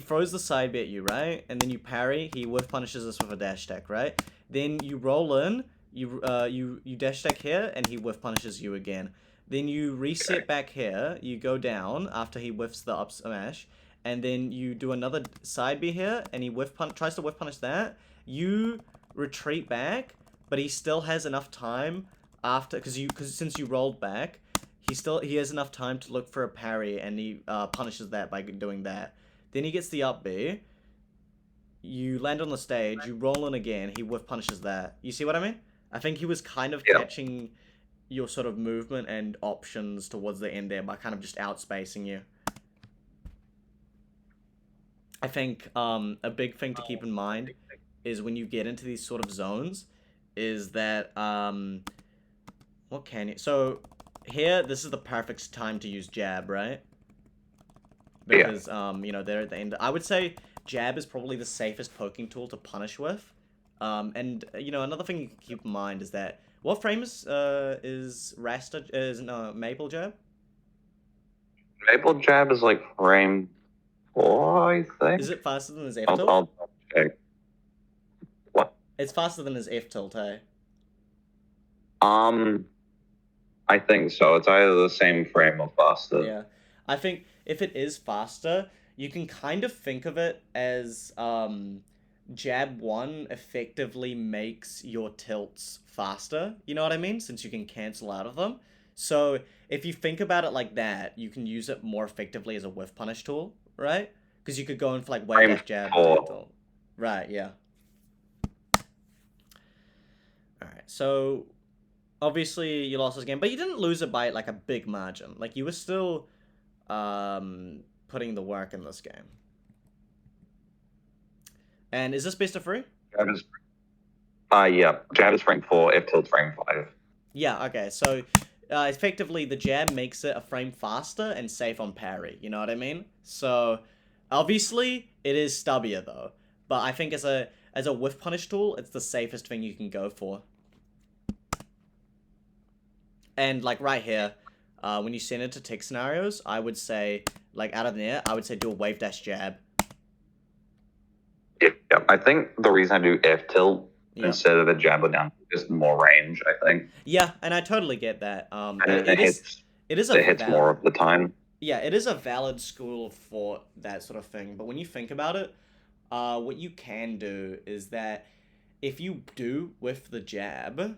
Speaker 1: throws the side B at you, right? And then you parry, he whiff punishes us with a dash attack, right? Then you roll in, you dash attack here, and he whiff punishes you again. Then you reset back here, you go down after he whiffs the up smash, and then you do another side B here, and he tries to whiff punish that. You retreat back, but he still has enough time after, because since you rolled back, he has enough time to look for a parry, and he punishes that by doing that. Then he gets the up B. You land on the stage, you roll in again, he whiff punishes that. You see what I mean? I think he was kind of catching your sort of movement and options towards the end there by kind of just outspacing you. I think a big thing to keep in mind is when you get into these sort of zones is that, what can you... So, here, this is the perfect time to use jab, right? because they're at the end. I would say jab is probably the safest poking tool to punish with. And another thing you can keep in mind is that what frame is Rasta is no Maple jab?
Speaker 2: Maple jab is like frame 4, I think.
Speaker 1: Is it faster than his F
Speaker 2: I'll,
Speaker 1: tilt?
Speaker 2: I'll check. What?
Speaker 1: It's faster than his F tilt, hey?
Speaker 2: I think so. It's either the same frame or faster.
Speaker 1: Yeah. I think if it is faster, you can kind of think of it as jab 1 effectively makes your tilts faster. You know what I mean? Since you can cancel out of them. So if you think about it like that, you can use it more effectively as a whiff punish tool, right? Because you could go in for like wave dash jab.
Speaker 2: Four.
Speaker 1: Right, yeah. Alright, so obviously you lost this game, but you didn't lose it by like a big margin. Like you were still putting the work in this game. And is this best of 3?
Speaker 2: Jab is, yeah. Jab is frame 4, F tilt frame 5.
Speaker 1: Yeah, okay. So effectively the jab makes it a frame faster and safe on parry. You know what I mean? So obviously it is stubbier though. But I think as a whiff punish tool, it's the safest thing you can go for. And like right here, when you send it to tick scenarios, I would say, like out of the air, I would say do a wave dash jab.
Speaker 2: Yeah, I think the reason I do F tilt instead of a jab or down is more range, I think.
Speaker 1: Yeah, and I totally get that.
Speaker 2: And it hits more of the time.
Speaker 1: Yeah, it is a valid school of thought, that sort of thing. But when you think about it, what you can do is that if you do with the jab,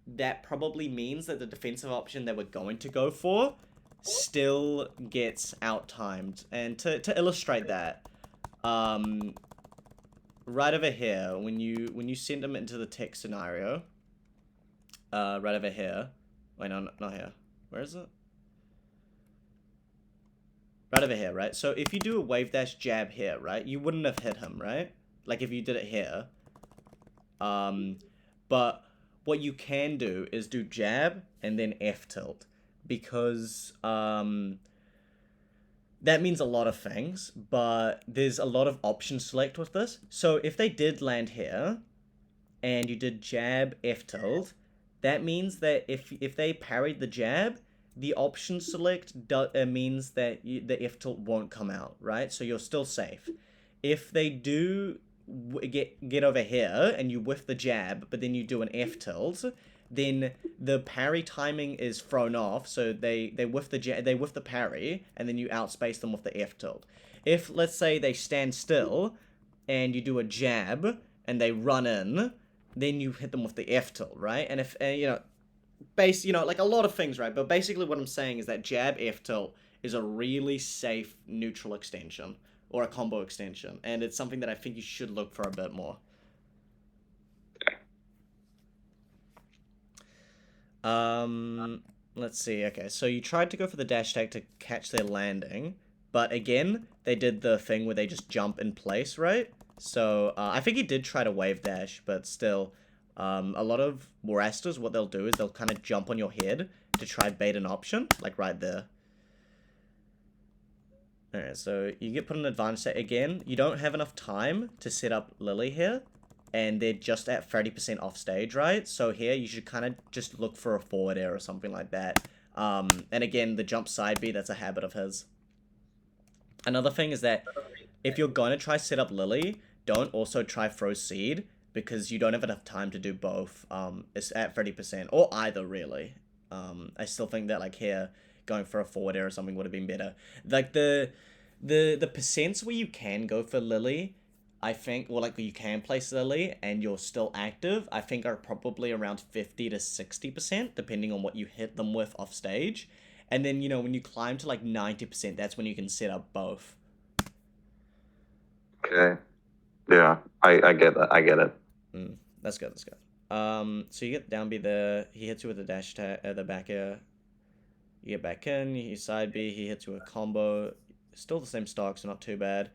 Speaker 1: that probably means that the defensive option that we're going to go for still gets out-timed. And to illustrate that, right over here, when you send them into the tech scenario, right over here, wait, no, not here, where is it? Right over here, right? So if you do a wave dash jab here, right, you wouldn't have hit him, right? Like if you did it here. But what you can do is do jab and then F tilt, because that means a lot of things, but there's a lot of option select with this. So if they did land here and you did jab F tilt, that means that if they parried the jab, the option select means that the F tilt won't come out, right? So you're still safe. If they do get over here and you whiff the jab, but then you do an F tilt, then the parry timing is thrown off. So they whiff the parry, and then you outspace them with the F tilt. If let's say they stand still, and you do a jab and they run in, then you hit them with the F tilt, right? And if like a lot of things, right? But basically what I'm saying is that jab F tilt is a really safe neutral extension, or a combo extension, and it's something that I think you should look for a bit more. Let's see. Okay, so you tried to go for the dash attack to catch their landing, but again, they did the thing where they just jump in place, right? So I think he did try to wave dash, but still, a lot of Warasters, what they'll do is they'll kind of jump on your head to try bait an option, like right there. Alright, so you get put in an advantage set again. You don't have enough time to set up Lily here, and they're just at 30% off stage, right? So here you should kind of just look for a forward air or something like that. And again, the jump side B, that's a habit of his. Another thing is that if you're going to try set up Lily, don't also try throw seed, because you don't have enough time to do both. It's at 30%, or either really. I still think that like here, going for a forward air or something would have been better. Like the percents where you can go for Lily, I think, or like you can place Lily and you're still active, I think are probably around 50 to 60%, depending on what you hit them with off stage. And then, when you climb to like 90%, that's when you can set up both.
Speaker 2: Okay. Yeah, I get that. I get it.
Speaker 1: That's good, that's good. So you get down B there, he hits you with the dash attack, the back air. You get back in, you side B, he hits you with a combo. Still the same stock, so not too bad.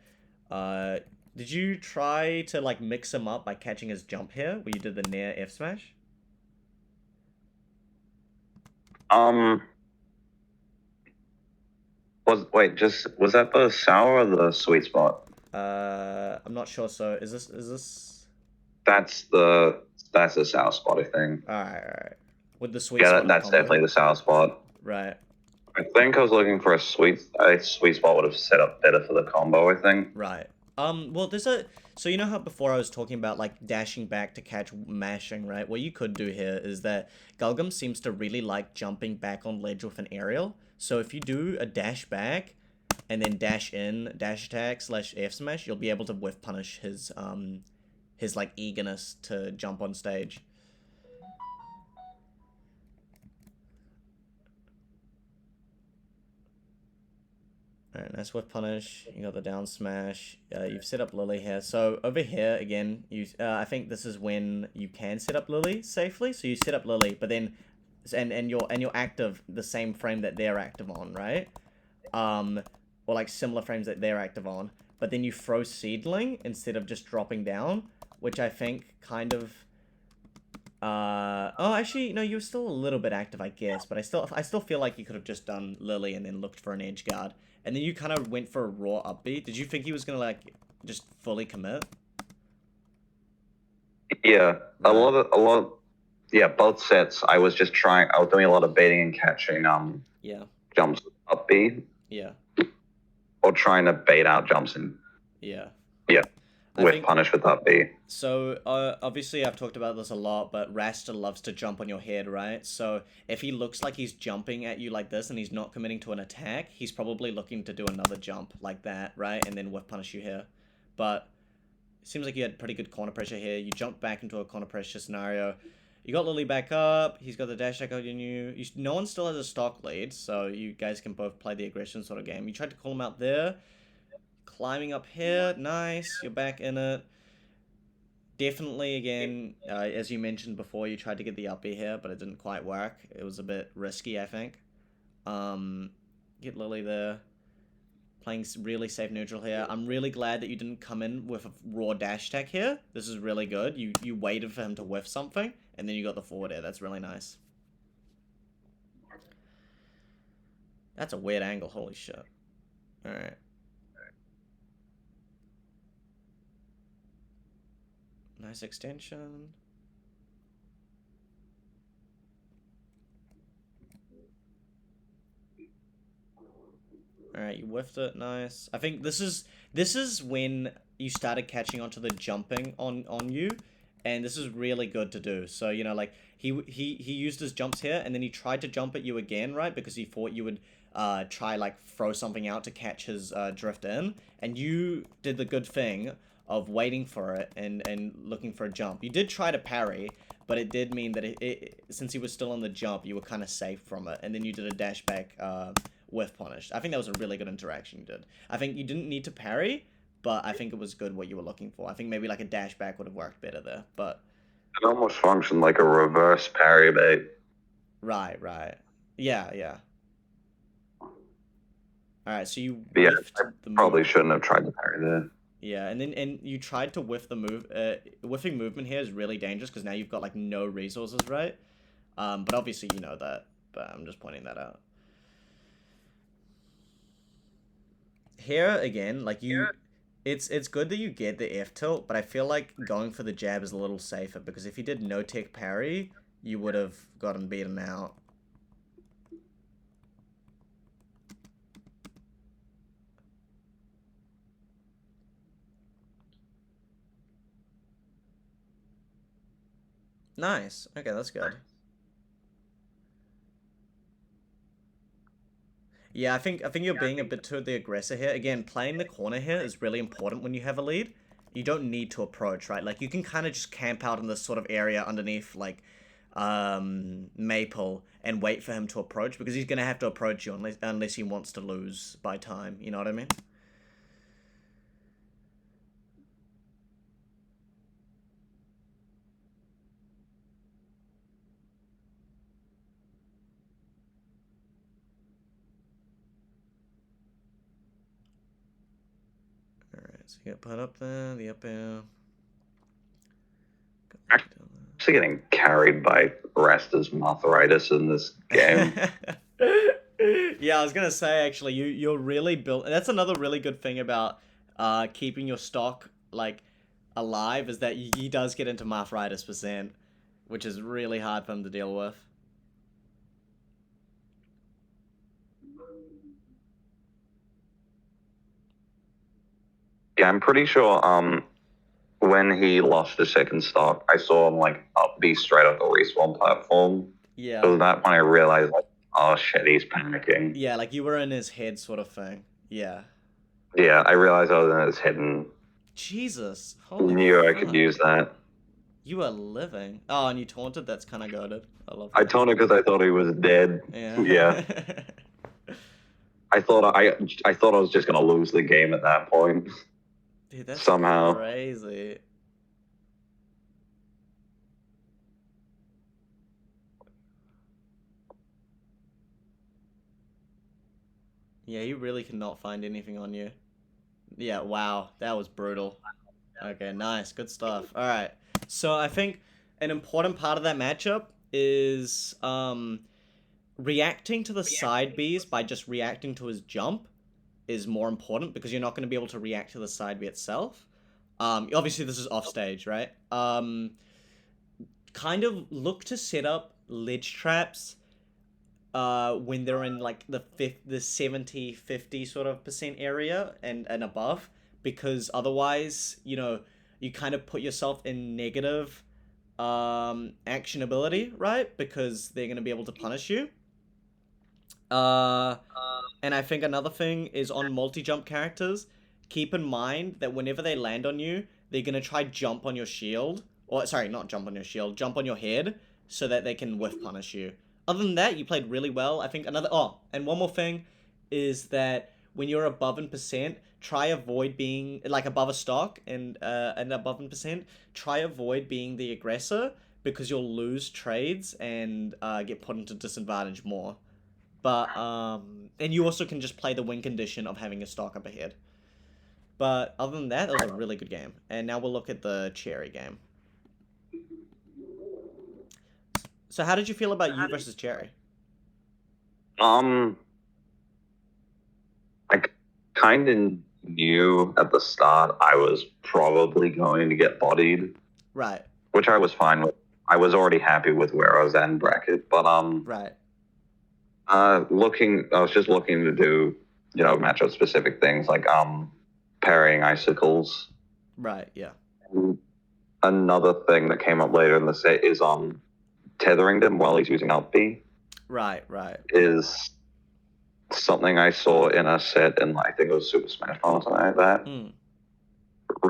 Speaker 1: Did you try to like mix him up by catching his jump here, where you did the Nair F smash?
Speaker 2: Was that the sour or the sweet spot?
Speaker 1: I'm not sure. So is this?
Speaker 2: That's the sour spot, I think.
Speaker 1: All right. With the sweet
Speaker 2: Yeah,
Speaker 1: spot in
Speaker 2: that's
Speaker 1: combo.
Speaker 2: definitely the sour spot.
Speaker 1: Right.
Speaker 2: I think I was looking for a sweet spot would have set up better for the combo, I think.
Speaker 1: Right. Well, so you know how before I was talking about like dashing back to catch mashing, right? What you could do here is that Gulgum seems to really like jumping back on ledge with an aerial. So if you do a dash back and then dash in, dash attack slash F smash, you'll be able to whiff punish his like eagerness to jump on stage. Alright, nice whiff punish. You got the down smash. You've set up Lily here. So over here again, I think this is when you can set up Lily safely. So you set up Lily, but then and you're active the same frame that they're active on, right? Or like similar frames that they're active on. But then you throw Seedling instead of just dropping down, which I think kind of oh, actually, no, you were still a little bit active, I guess, but I still feel like you could have just done Lily and then looked for an edge guard, and then you kind of went for a raw upbeat. Did you think he was gonna like just fully commit?
Speaker 2: Yeah,
Speaker 1: Right.
Speaker 2: yeah, both sets. I was doing a lot of baiting and catching
Speaker 1: Yeah.
Speaker 2: jumps up B
Speaker 1: Yeah.
Speaker 2: or trying to bait out jumps and
Speaker 1: Yeah.
Speaker 2: yeah,
Speaker 1: I
Speaker 2: with
Speaker 1: think
Speaker 2: punish with up B.
Speaker 1: so. Obviously, I've talked about this a lot, but Rasta loves to jump on your head, right? So if he looks like he's jumping at you like this and he's not committing to an attack, he's probably looking to do another jump like that, right? And then whiff punish you here. But seems like you had pretty good corner pressure here. You jumped back into a corner pressure scenario. You got Lily back up. He's got the dash attack on you. No one still has a stock lead, so you guys can both play the aggression sort of game. You tried to call him out there. Climbing up here. Nice. You're back in it. Definitely, again, as you mentioned before, you tried to get the up B here, but it didn't quite work. It was a bit risky, I think. Um, get Lily there. Playing really safe neutral here. I'm really glad that you didn't come in with a raw dash attack here. This is really good. You waited for him to whiff something, and then you got the forward air. That's really nice. That's a weird angle. Holy shit. Alright. Nice extension. Alright, you whiffed it. Nice. I think this is when you started catching onto the jumping on you, and this is really good to do. So, you know, like he used his jumps here, and then he tried to jump at you again, right? Because he thought you would try like throw something out to catch his drift in, and you did the good thing of waiting for it and looking for a jump. You did try to parry, but it did mean that since he was still on the jump, you were kind of safe from it, and then you did a dash back with punish. I think that was a really good interaction you did. I think you didn't need to parry, but I think it was good what you were looking for. I think maybe like a dash back would have worked better there, but
Speaker 2: It almost functioned like a reverse parry bait.
Speaker 1: right. Yeah. All right, so you
Speaker 2: But yeah,
Speaker 1: whiffed
Speaker 2: I
Speaker 1: the move.
Speaker 2: probably shouldn't have tried to parry there.
Speaker 1: Yeah, and you tried to whiff the move. Whiffing movement here is really dangerous because now you've got like no resources, right? But obviously you know that. But I'm just pointing that out. Here again, like it's good that you get the F tilt, but I feel like going for the jab is a little safer because if you did no tech parry, you would have gotten beaten out. Nice. Okay, that's good. Yeah, I think you're being a bit too the aggressor here. Again, playing the corner here is really important when you have a lead. You don't need to approach, right? Like you can kind of just camp out in this sort of area underneath like Maple and wait for him to approach because he's gonna have to approach you unless he wants to lose by time. You know what I mean? Alright, so you got put up there, the up air.
Speaker 2: Actually getting carried by Rasta's arthritis in this game.
Speaker 1: Yeah, I was gonna say actually, you're really built. That's another really good thing about keeping your stock like alive is that he does get into arthritis percent, which is really hard for him to deal with.
Speaker 2: Yeah, I'm pretty sure. When he lost the second stock, I saw him like be straight up the respawn platform.
Speaker 1: Yeah,
Speaker 2: So that when I realized, like, oh shit, he's panicking.
Speaker 1: yeah, like you were in his head sort of thing. Yeah.
Speaker 2: Yeah, I realized I was in his head and
Speaker 1: Jesus, holy
Speaker 2: knew I could
Speaker 1: fuck.
Speaker 2: use that.
Speaker 1: You are living. Oh, and you taunted. That's kind of goated. I love
Speaker 2: I
Speaker 1: that.
Speaker 2: told him because I thought he was dead. Yeah,
Speaker 1: Yeah.
Speaker 2: I thought I was just gonna lose the game at that point
Speaker 1: Dude, that's
Speaker 2: somehow.
Speaker 1: crazy. Yeah, you really cannot find anything on you. Yeah, wow. That was brutal. Okay, nice. Good stuff. All right. So I think an important part of that matchup is reacting to the side Bs by just reacting to his jump is more important because you're not going to be able to react to the side B itself. Obviously this is off stage, right? Kind of look to set up ledge traps when they're in like the 70-50 sort of percent area and above, because otherwise, you kind of put yourself in negative actionability, right? Because they're going to be able to punish you. Uh, and I think another thing is on multi-jump characters, keep in mind that whenever they land on you, they're gonna try jump on your shield. Or sorry, not jump on your shield, jump on your head so that they can whiff punish you. Other than that, you played really well. I think and one more thing is that when you're above in percent, try avoid being like above a stock and above in percent, try avoid being the aggressor because you'll lose trades and get put into disadvantage more. But and you also can just play the win condition of having a stock up ahead. But other than that, it was a really good game. And now we'll look at the Cherry game. So how did you feel about you versus Cherry?
Speaker 2: Um, I kind of knew at the start I was probably going to get bodied,
Speaker 1: Right,
Speaker 2: which I was fine with. I was already happy with where I was at in bracket, but
Speaker 1: right.
Speaker 2: I was just looking to do, matchup specific things like parrying icicles.
Speaker 1: Right, yeah.
Speaker 2: Another thing that came up later in the set is tethering them while he's using up B
Speaker 1: Right, right.
Speaker 2: is something I saw in a set in I think it was Super Smash Bros. Or something like that.
Speaker 1: Mm.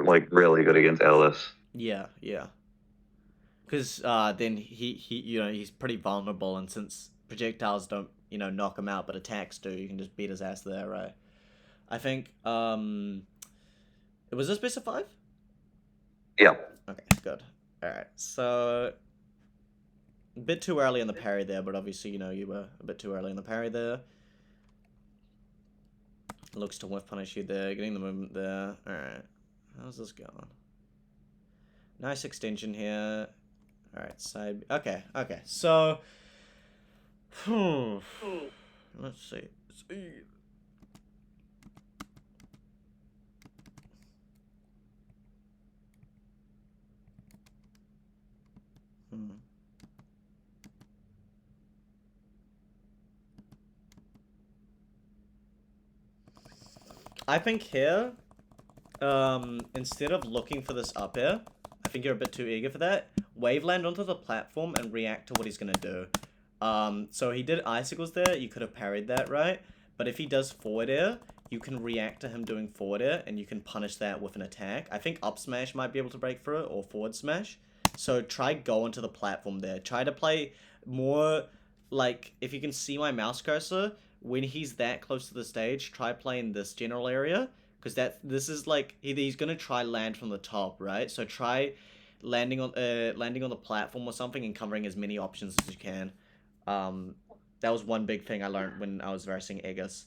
Speaker 2: Like really good against Ellis.
Speaker 1: Yeah, yeah. Because then he he's pretty vulnerable, and since projectiles don't knock him out, but attacks do, you can just beat his ass there, right? I think was this best of 5?
Speaker 2: Yeah.
Speaker 1: Okay, good. All right, so a bit too early in the parry there, but obviously you were a bit too early in the parry there. Looks to whiff punish you there, getting the movement there. All right, how's this going? Nice extension here. All right, side. Okay, okay. So, let's see. Hmm. I think here, instead of looking for this up air, I think you're a bit too eager for that. Wave land onto the platform and react to what he's gonna do. So he did icicles there. You could have parried that, right? But if he does forward air, you can react to him doing forward air, and you can punish that with an attack. I think up smash might be able to break through it, or forward smash. So try go onto the platform there. Try to play more like, if you can see my mouse cursor, when he's that close to the stage, try playing this general area, because this is like he's gonna try land from the top, right? So try landing on the platform or something and covering as many options as you can. Um, that was one big thing I learned when I was versing Aegis.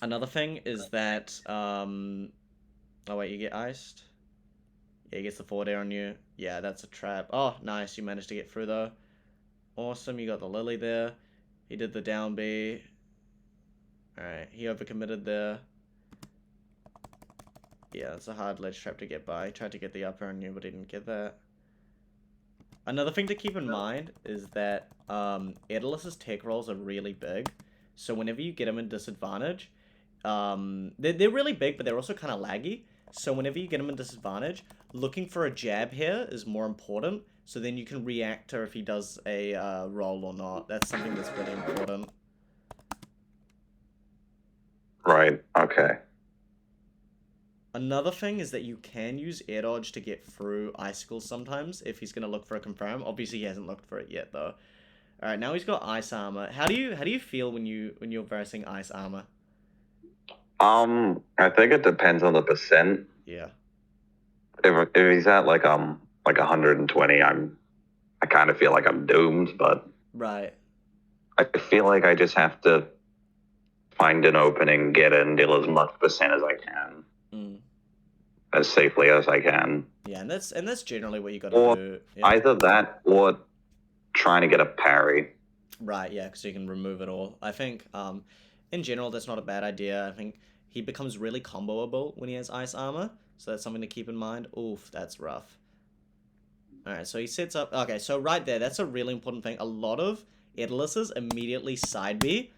Speaker 1: Another thing is that oh wait, you get iced. Yeah, he gets the forward air on you. Yeah, that's a trap. Oh, nice, you managed to get through though. Awesome, you got the lily there. He did the down B. Alright, he overcommitted there. Yeah, it's a hard ledge trap to get by. He tried to get the upper and knew, but he didn't get that. Another thing to keep in mind is that Daedalus's tech rolls are really big. So whenever you get him in disadvantage, they're really big, but they're also kind of laggy. So whenever you get him in disadvantage, looking for a jab here is more important. So then you can react to if he does a roll or not. That's something that's really important.
Speaker 2: Right. Okay.
Speaker 1: Another thing is that you can use air dodge to get through icicles sometimes if he's gonna look for a confirm. Obviously he hasn't looked for it yet though. All right, now he's got ice armor. How do you feel when you're versing ice armor?
Speaker 2: I think it depends on the percent.
Speaker 1: Yeah.
Speaker 2: If he's at like 120, I kind of feel like I'm doomed, but
Speaker 1: Right.
Speaker 2: I feel like I just have to find an opening, get it, and deal as much percent as I can, as safely as I can.
Speaker 1: Yeah, and that's generally what you got to
Speaker 2: Or
Speaker 1: do. Yeah.
Speaker 2: either that or trying to get a parry.
Speaker 1: Right. Yeah, because you can remove it all. I think in general that's not a bad idea. I think he becomes really comboable when he has ice armor, so that's something to keep in mind. Oof, that's rough. All right, so he sets up. Okay, so right there, that's a really important thing. A lot of Daedaluses immediately side B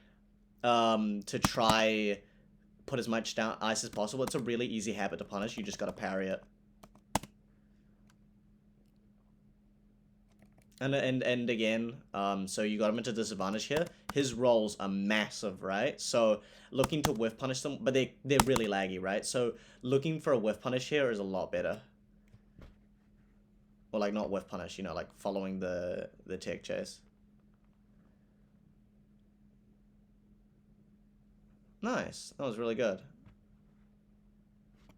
Speaker 1: to try put as much down ice as possible. It's a really easy habit to punish. You just gotta parry it. And again, so you got him into disadvantage here. His rolls are massive, right? So looking to whiff punish them, but they're really laggy, right? So looking for a whiff punish here is a lot better. Or like not whiff punish, you know, like following the tech chase. Nice. That was really good.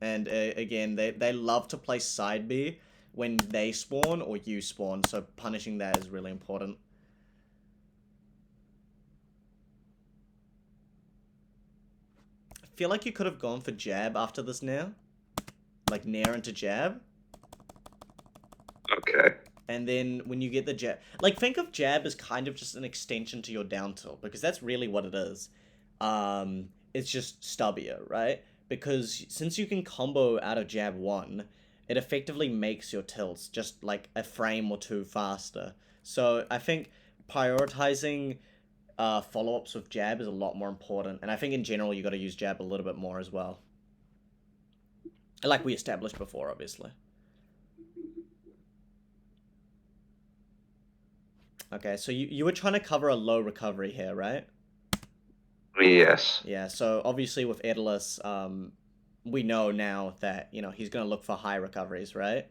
Speaker 1: And again, they love to play side B when they spawn or you spawn, so punishing that is really important. I feel like you could have gone for jab after this Nair. Like Nair into jab.
Speaker 2: Okay.
Speaker 1: And then when you get the jab... Like, think of jab as kind of just an extension to your down tilt, because that's really what it is. It's just stubbier, right? Because since you can combo out of jab 1, it effectively makes your tilts just like a frame or two faster. So I think prioritizing follow-ups with jab is a lot more important. And I think in general you got to use jab a little bit more as well. Like we established before, obviously. Okay, so you were trying to cover a low recovery here, right?
Speaker 2: Yes.
Speaker 1: Yeah, so obviously with Daedalus, we know now that, you know, he's going to look for high recoveries, right?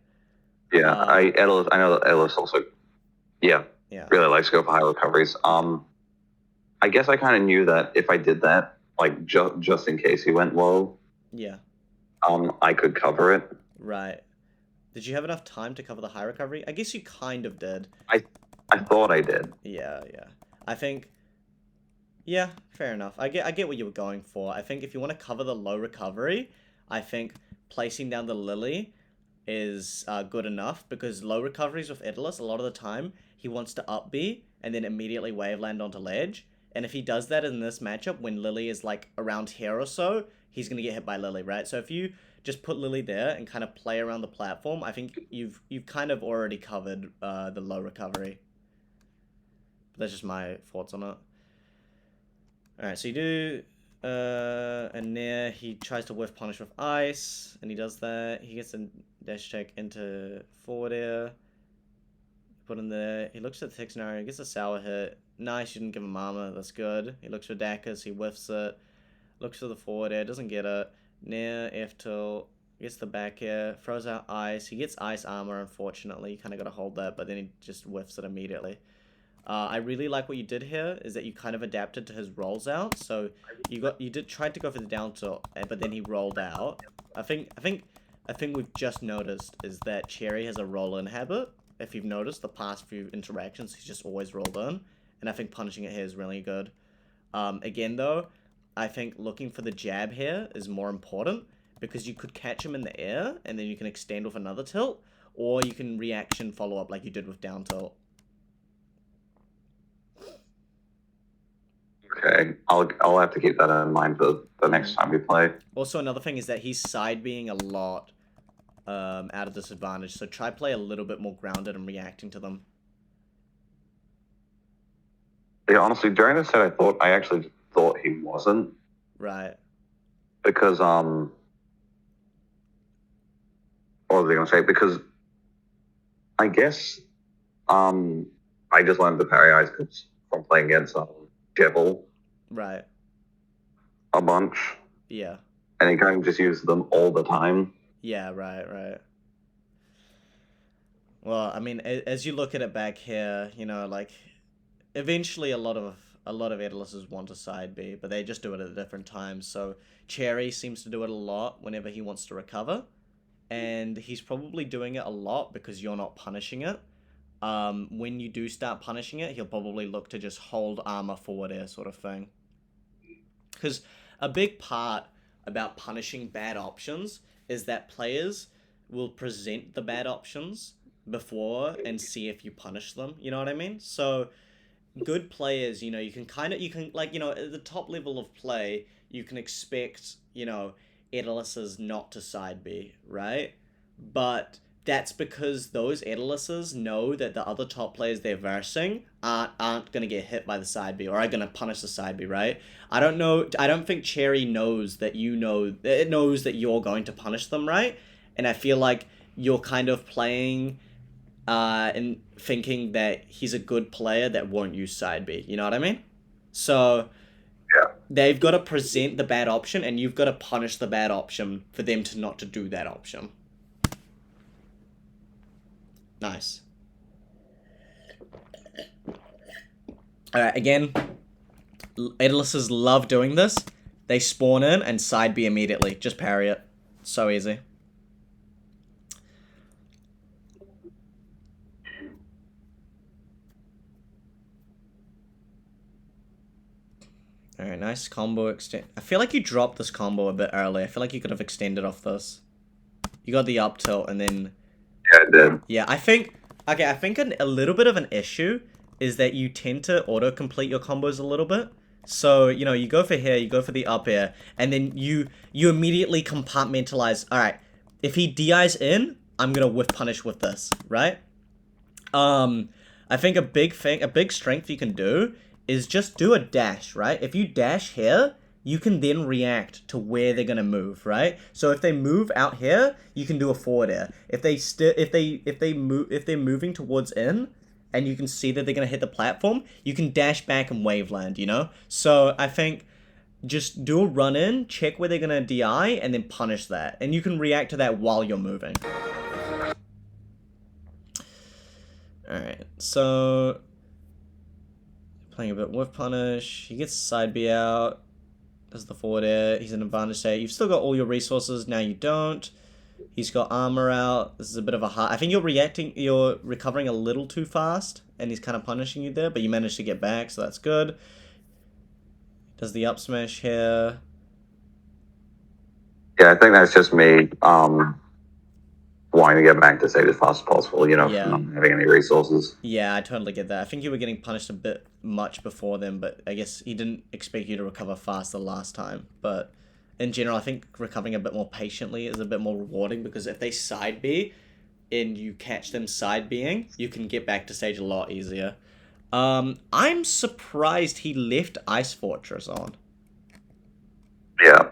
Speaker 2: Yeah, I know that Ellis also, really likes to go for high recoveries. I guess I kind of knew that if I did that, like just in case he went low, I could cover it.
Speaker 1: Right. Did you have enough time to cover the high recovery? I guess you kind of did.
Speaker 2: I thought I did.
Speaker 1: Yeah. I think, yeah, fair enough. I get what you were going for. I think if you want to cover the low recovery, I think placing down the Lily is good enough, because low recoveries with Daedalus, a lot of the time, he wants to up B and then immediately wave land onto ledge. And if he does that in this matchup, when Lily is like around here or so, he's going to get hit by Lily, right? So if you just put Lily there and kind of play around the platform, I think you've kind of already covered the low recovery. But that's just my thoughts on it. Alright, so you do and Nair, he tries to whiff punish with ice, and he does that. He gets a dash check into forward air. Put in there. He looks at the tech scenario, gets a sour hit. Nice, you didn't give him armor, that's good. He looks for Dakas, he whiffs it. Looks for the forward air, doesn't get it. Nair, F tilt, gets the back air, throws out ice. He gets ice armor, unfortunately. You kind of got to hold that, but then he just whiffs it immediately. I really like what you did here, is that you kind of adapted to his rolls out. So you tried to go for the down tilt, but then he rolled out. I think we've just noticed is that Cherry has a roll in habit. If you've noticed the past few interactions, he's just always rolled in, and I think punishing it here is really good. Again though, I think looking for the jab here is more important, because you could catch him in the air and then you can extend with another tilt, or you can reaction follow up like you did with down tilt.
Speaker 2: Okay, I'll have to keep that in mind for the next time we play.
Speaker 1: Also, another thing is that he's side being a lot out of disadvantage, so try play a little bit more grounded and reacting to them.
Speaker 2: Yeah, honestly, during the set, I actually thought he wasn't
Speaker 1: Right.
Speaker 2: because what was I gonna say? Because I guess I just learned the parry eyes from playing against Devil
Speaker 1: Right.
Speaker 2: a bunch,
Speaker 1: Yeah.
Speaker 2: and he kind of just uses them all the time.
Speaker 1: Yeah, right. Well, I mean, as you look at it back here, you know, like, eventually a lot of Ediluses want to side B, but they just do it at different times. So Cherry seems to do it a lot whenever he wants to recover, and he's probably doing it a lot because you're not punishing it. When you do start punishing it, he'll probably look to just hold armor forward air sort of thing. Because a big part about punishing bad options is that players will present the bad options before and see if you punish them. You know what I mean? So good players, you know, you can like, you know, at the top level of play, you can expect, you know, Ediluses not to side B, right? But that's because those Ediluses know that the other top players they're versing aren't gonna get hit by the side B or are gonna punish the side B, right? I don't think Cherry knows that it knows that you're going to punish them, right? And I feel like you're kind of playing and thinking that he's a good player that won't use side B. You know what I mean? So
Speaker 2: Yeah.
Speaker 1: they've got to present the bad option, and you've got to punish the bad option for them to not to do that option. Nice. Alright, again, Ediluses love doing this. They spawn in and side B immediately. Just parry it. So easy. Alright, nice combo extend. I feel like you dropped this combo a bit early. I feel like you could have extended off this. You got the up tilt and then...
Speaker 2: Yeah, I did.
Speaker 1: Yeah, I think... Okay, I think a little bit of an issue is that you tend to auto-complete your combos a little bit. So, you know, you go for here, you go for the up air, and then you immediately compartmentalize, alright, if he DIs in, I'm gonna whiff punish with this, right? I think a big strength you can do is just do a dash, right? If you dash here, you can then react to where they're gonna move, right? So if they move out here, you can do a forward air. If they're moving towards in, and you can see that they're gonna hit the platform, you can dash back and waveland, you know? So I think just do a run in, check where they're gonna DI, and then punish that. And you can react to that while you're moving. Alright, so playing a bit with punish. He gets side B out. Does the forward air. He's in advantage state. You've still got all your resources. Now you don't. He's got armor out. This is a bit of a hard... I think you're recovering a little too fast, and he's kind of punishing you there, but you managed to get back, so that's good. Does the up smash here.
Speaker 2: Yeah, I think that's just me wanting to get back to save as fast as possible, you know,
Speaker 1: Yeah.
Speaker 2: from not having any resources.
Speaker 1: Yeah, I totally get that. I think you were getting punished a bit much before then, but I guess he didn't expect you to recover faster last time. But in general, I think recovering a bit more patiently is a bit more rewarding, because if they side B and you catch them side Bing, you can get back to stage a lot easier. I'm surprised he left Ice Fortress on.
Speaker 2: Yeah.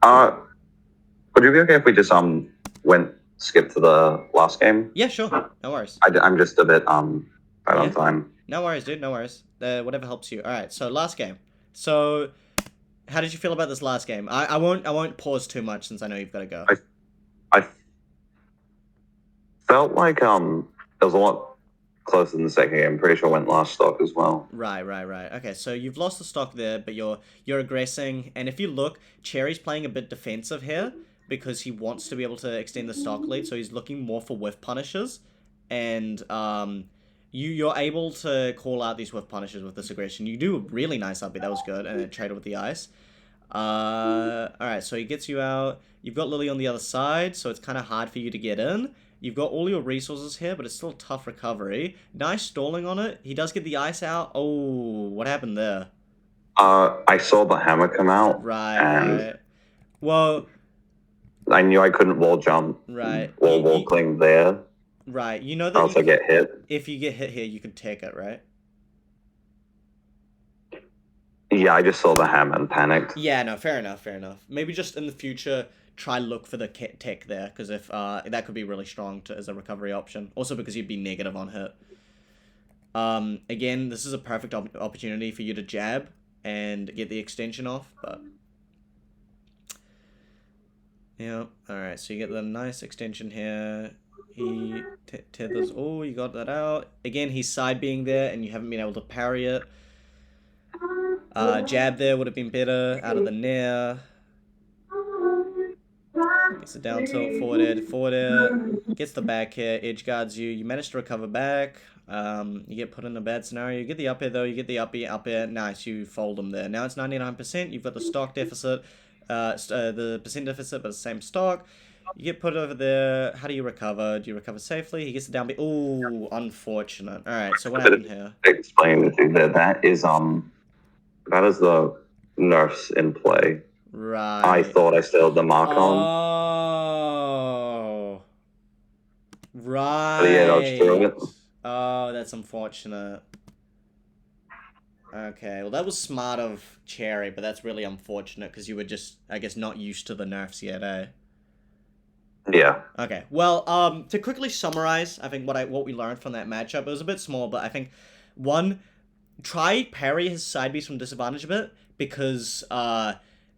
Speaker 2: Would you be okay if we just skip to the last game?
Speaker 1: Yeah, sure. No worries.
Speaker 2: I'm just a bit right on time.
Speaker 1: No worries, dude. No worries. Whatever helps you. All right. So last game. So, how did you feel about this last game? I won't pause too much since I know you've got to go.
Speaker 2: I felt like it was a lot closer than the second game. I'm pretty sure I went last stock as well.
Speaker 1: Right. Okay, so you've lost the stock there, but you're aggressing, and if you look, Cherry's playing a bit defensive here because he wants to be able to extend the stock lead, so he's looking more for whiff punishes, and you're able to call out these whiff punishes with this aggression. You do a really nice upbeat, that was good, and then trade it with the ice. Alright, so he gets you out. You've got Lily on the other side, so it's kind of hard for you to get in. You've got all your resources here, but it's still a tough recovery. Nice stalling on it. He does get the ice out. Oh, what happened there?
Speaker 2: I saw the hammer come out,
Speaker 1: Right,
Speaker 2: and
Speaker 1: right. Well,
Speaker 2: I knew I couldn't wall jump
Speaker 1: right.
Speaker 2: or wall cling there,
Speaker 1: Right. You know
Speaker 2: or
Speaker 1: that
Speaker 2: else I get hit.
Speaker 1: if you get hit here, you can take it, right?
Speaker 2: Yeah, I just saw the hammer and panicked.
Speaker 1: Yeah, no, fair enough, fair enough. Maybe just in the future, try look for the tech there, because if that could be really strong as a recovery option. Also because you'd be negative on hit. Again, this is a perfect opportunity for you to jab and get the extension off, but yeah. All right, so you get the nice extension here. He tethers. Oh, you got that out. Again, he's side being there, and you haven't been able to parry it. Jab there would have been better out of the nair. Gets the down tilt, forward air. Gets the back air, edge guards you. You manage to recover back. You get put in a bad scenario. You get the up air though. You get the up air. Nice, you fold them there. Now it's 99%. You've got the stock deficit, the percent deficit, but the same stock. You get put over there. How do you recover? Do you recover safely? He gets the down B. Ooh, unfortunate. All right, so what happened here?
Speaker 2: Explain to you that that is the nerfs in play.
Speaker 1: Right.
Speaker 2: I thought I still had the mark on.
Speaker 1: Oh. Right.
Speaker 2: But yeah, dodged through it.
Speaker 1: Oh, that's unfortunate. Okay, well that was smart of Cherry, but that's really unfortunate because you were just, I guess, not used to the nerfs yet, eh?
Speaker 2: Yeah.
Speaker 1: Okay, well, to quickly summarize, I think what we learned from that matchup, it was a bit small, but I think, one, try parry his side beast from disadvantage a bit, because,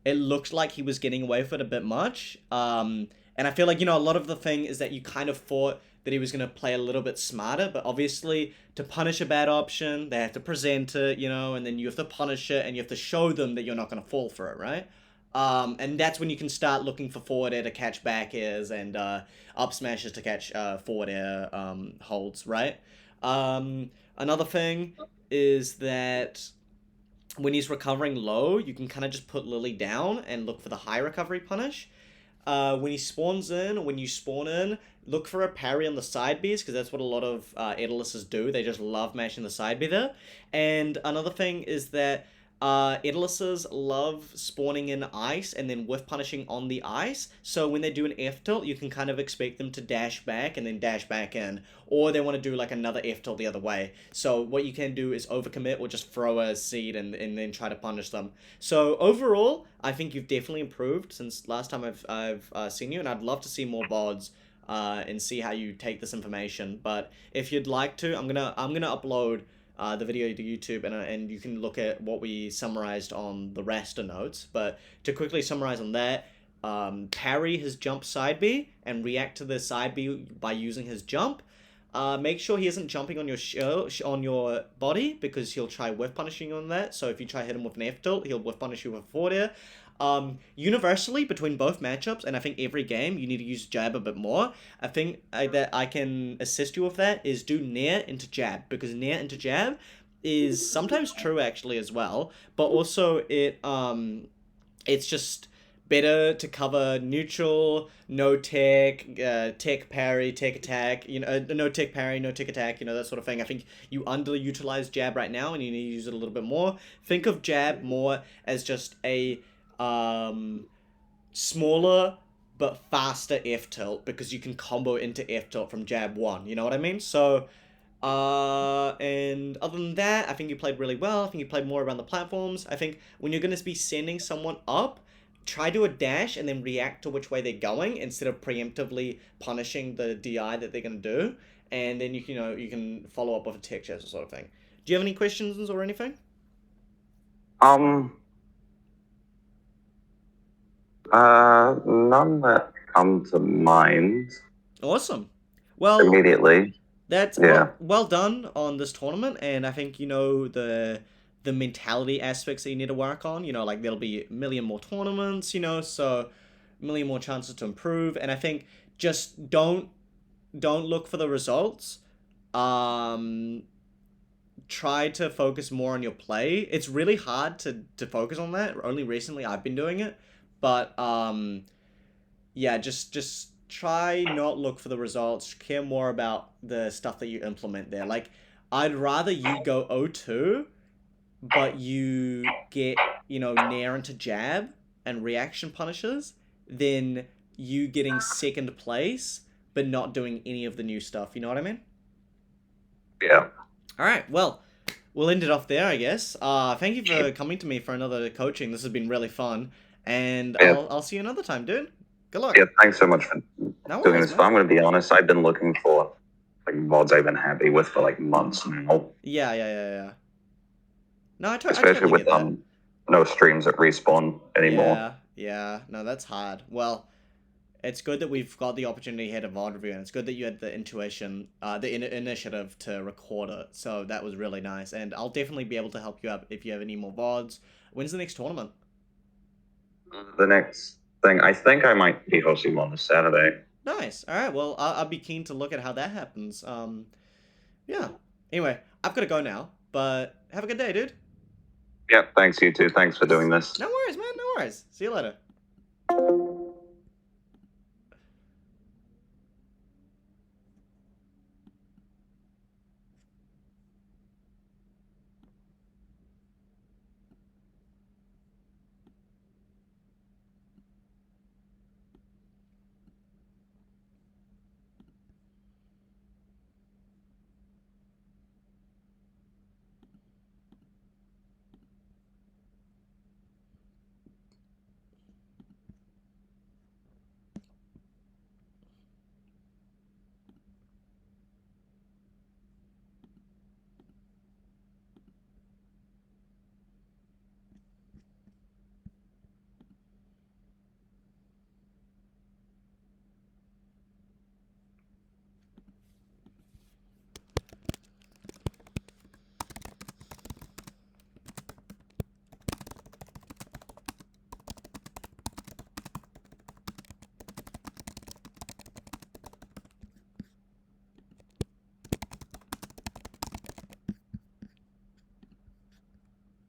Speaker 1: it looked like he was getting away with it a bit much, and I feel like, a lot of the thing is that you kind of thought that he was going to play a little bit smarter, but obviously, to punish a bad option, they have to present it, and then you have to punish it, and you have to show them that you're not going to fall for it, right? And that's when you can start looking for forward air to catch back airs and up smashes to catch forward air holds, right? Another thing is that when he's recovering low, you can kind of just put Lily down and look for the high recovery punish. When he spawns in, or when you spawn in, look for a parry on the side Bs, because that's what a lot of Edilises do. They just love mashing the side B there. And another thing is that Edilises love spawning in ice and then whiff punishing on the ice. So when they do an F tilt, you can kind of expect them to dash back and then dash back in. Or they want to do like another F tilt the other way. So what you can do is overcommit or just throw a seed and then try to punish them. So overall, I think you've definitely improved since last time I've seen you, and I'd love to see more VODs and see how you take this information. But if you'd like to, I'm gonna upload the video to YouTube, and you can look at what we summarized on the raster notes. But to quickly summarize on that, parry his jump side B and react to the side B by using his jump. Make sure he isn't jumping on your on your body, because he'll try whiff punishing you on that. So if you try hit him with an F tilt, he'll whiff punish you with forward air. Universally, between both matchups, and I think every game, you need to use jab a bit more. I think that I can assist you with that is do nair into jab, because nair into jab is sometimes true actually as well, but also it's just better to cover neutral, no tech, tech parry, tech attack, no tech parry, no tech attack, that sort of thing. I think you underutilize jab right now, and you need to use it a little bit more. Think of jab more as just a smaller but faster F tilt, because you can combo into F tilt from jab 1, you know what I mean? So, and other than that, I think you played really well. I think you played more around the platforms. I think when you're going to be sending someone up, try to a dash and then react to which way they're going, instead of preemptively punishing the DI that they're going to do. And then you can follow up with a tech chase sort of thing. Do you have any questions or anything?
Speaker 2: None that come to mind.
Speaker 1: Awesome. Well,
Speaker 2: immediately.
Speaker 1: That's well done on this tournament, and I think the mentality aspects that you need to work on. Like there'll be a million more tournaments, so a million more chances to improve. And I think just don't look for the results. Try to focus more on your play. It's really hard to focus on that. Only recently I've been doing it, but yeah, just try not look for the results. Care more about the stuff that you implement there. Like, I'd rather you go 0-2 but you get, nair into jab and reaction punishes, then you getting second place, but not doing any of the new stuff. You know what I mean?
Speaker 2: Yeah.
Speaker 1: All right. Well, we'll end it off there, I guess. Thank you for coming to me for another coaching. This has been really fun, and
Speaker 2: Yeah.
Speaker 1: I'll see you another time, dude. Good luck.
Speaker 2: Yeah, thanks so much for
Speaker 1: No
Speaker 2: doing
Speaker 1: worries,
Speaker 2: this.
Speaker 1: man.
Speaker 2: I'm going to be honest, I've been looking for like mods I've been happy with for like months now,
Speaker 1: Yeah. No, I
Speaker 2: especially
Speaker 1: totally
Speaker 2: with
Speaker 1: get that.
Speaker 2: no streams at respawn anymore.
Speaker 1: Yeah. No, that's hard. Well, it's good that we've got the opportunity here to VOD review, and it's good that you had the intuition, initiative to record it. So that was really nice, and I'll definitely be able to help you out if you have any more VODs. When's the next tournament?
Speaker 2: The next thing, I think I might be hosting one this Saturday.
Speaker 1: Nice. All right. Well, I'll be keen to look at how that happens. Yeah. Anyway, I've got to go now, but have a good day, dude.
Speaker 2: Yeah, thanks you too. Thanks for doing this.
Speaker 1: No worries, man. No worries. See you later.